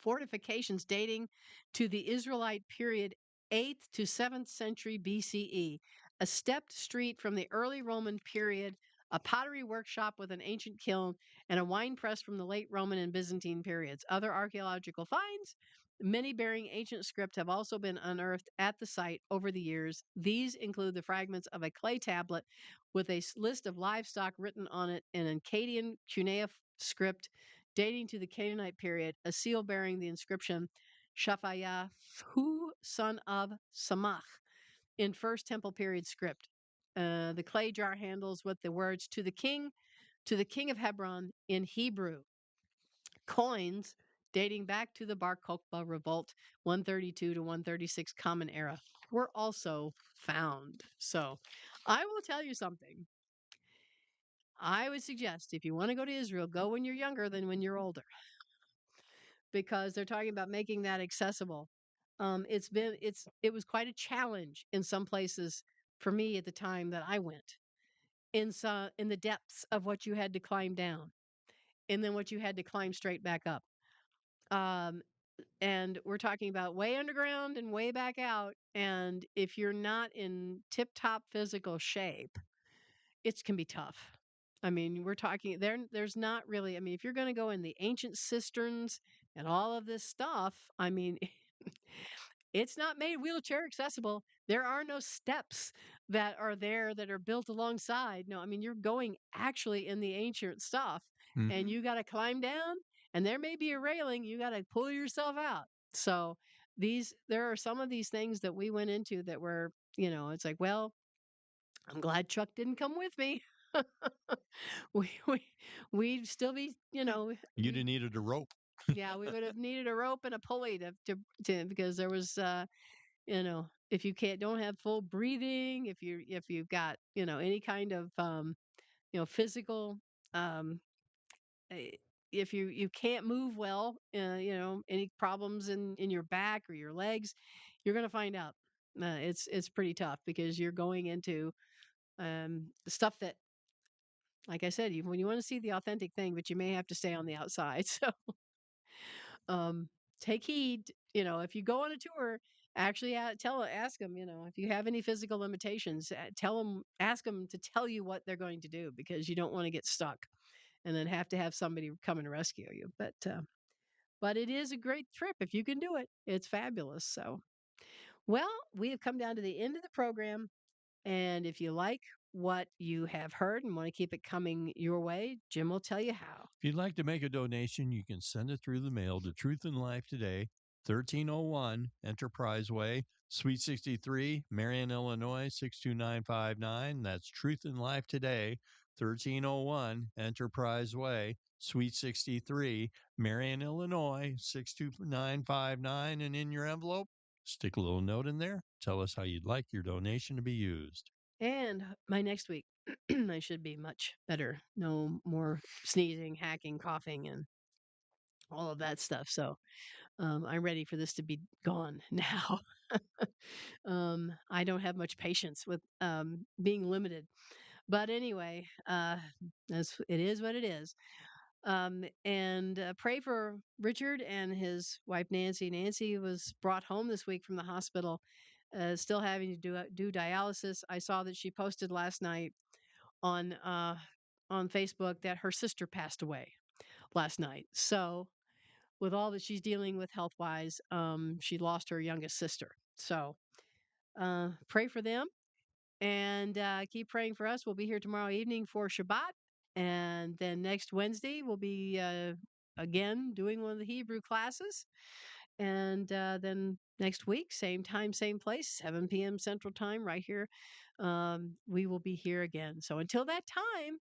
Fortifications dating to the Israelite period 8th to 7th century BCE, a stepped street from the early Roman period, a pottery workshop with an ancient kiln, and a wine press from the late Roman and Byzantine periods. Other archaeological finds, many bearing ancient script, have also been unearthed at the site over the years. These include the fragments of a clay tablet with a list of livestock written on it in Akkadian cuneiform script dating to the Canaanite period, a seal bearing the inscription Shaphayahu, son of Samach, in First Temple period script. The clay jar handles with the words to the king of Hebron in Hebrew. Coins dating back to the Bar Kokhba revolt, 132 to 136 Common Era, were also found. So I will tell you something. I would suggest if you want to go to Israel, go when you're younger than when you're older, because they're talking about making that accessible. It was quite a challenge in some places for me at the time that I went, in the depths of what you had to climb down and then what you had to climb straight back up. Um, and we're talking about way underground and way back out. And if you're not in tip top physical shape, it can be tough. I mean, we're talking there's not really, I mean, if you're going to go in the ancient cisterns and all of this stuff, I mean, it's not made wheelchair accessible. There are no steps that are there that are built alongside. No, I mean, you're going actually in the ancient stuff and Mhm. you got to climb down and there may be a railing. You got to pull yourself out. So there are some of these things that we went into that were, it's like, well, I'm glad Chuck didn't come with me. we, we, we'd still be, You'd have needed a rope. yeah, we would have needed a rope and a pulley because there was, if you don't have full breathing, if you've got, any kind of, physical, um, eh, if you can't move well, any problems in your back or your legs, you're going to find out. It's pretty tough because you're going into The stuff that, like I said, when you want to see the authentic thing, but you may have to stay on the outside. So um, take heed. If you go on a tour, actually ask them. If you have any physical limitations, tell them, ask them to tell you what they're going to do because you don't want to get stuck and then have to have somebody come and rescue you. But it is a great trip if you can do it. It's fabulous. So, well, we have come down to the end of the program. And if you like what you have heard and want to keep it coming your way, Jim will tell you how. If you'd like to make a donation, you can send it through the mail to Truth in Life Today, 1301 Enterprise Way, Suite 63, Marion, Illinois, 62959. That's Truth in Life Today, 1301 Enterprise Way, Suite 63, Marion, Illinois, 62959. And in your envelope, stick a little note in there. Tell us how you'd like your donation to be used. And my next week, I should be much better. No more sneezing, hacking, coughing, and all of that stuff. So I'm ready for this to be gone now. I don't have much patience with being limited. But anyway, it is what it is. And pray for Richard and his wife Nancy. Nancy was brought home this week from the hospital, still having to do dialysis. I saw that she posted last night on uh, on Facebook that her sister passed away last night. So with all that she's dealing with health wise, she lost her youngest sister. So pray for them and keep praying for us. We'll be here tomorrow evening for Shabbat. And then next Wednesday, we'll be again doing one of the Hebrew classes. And then next week, same time, same place, 7 p.m. Central Time, right here. We will be here again. So until that time,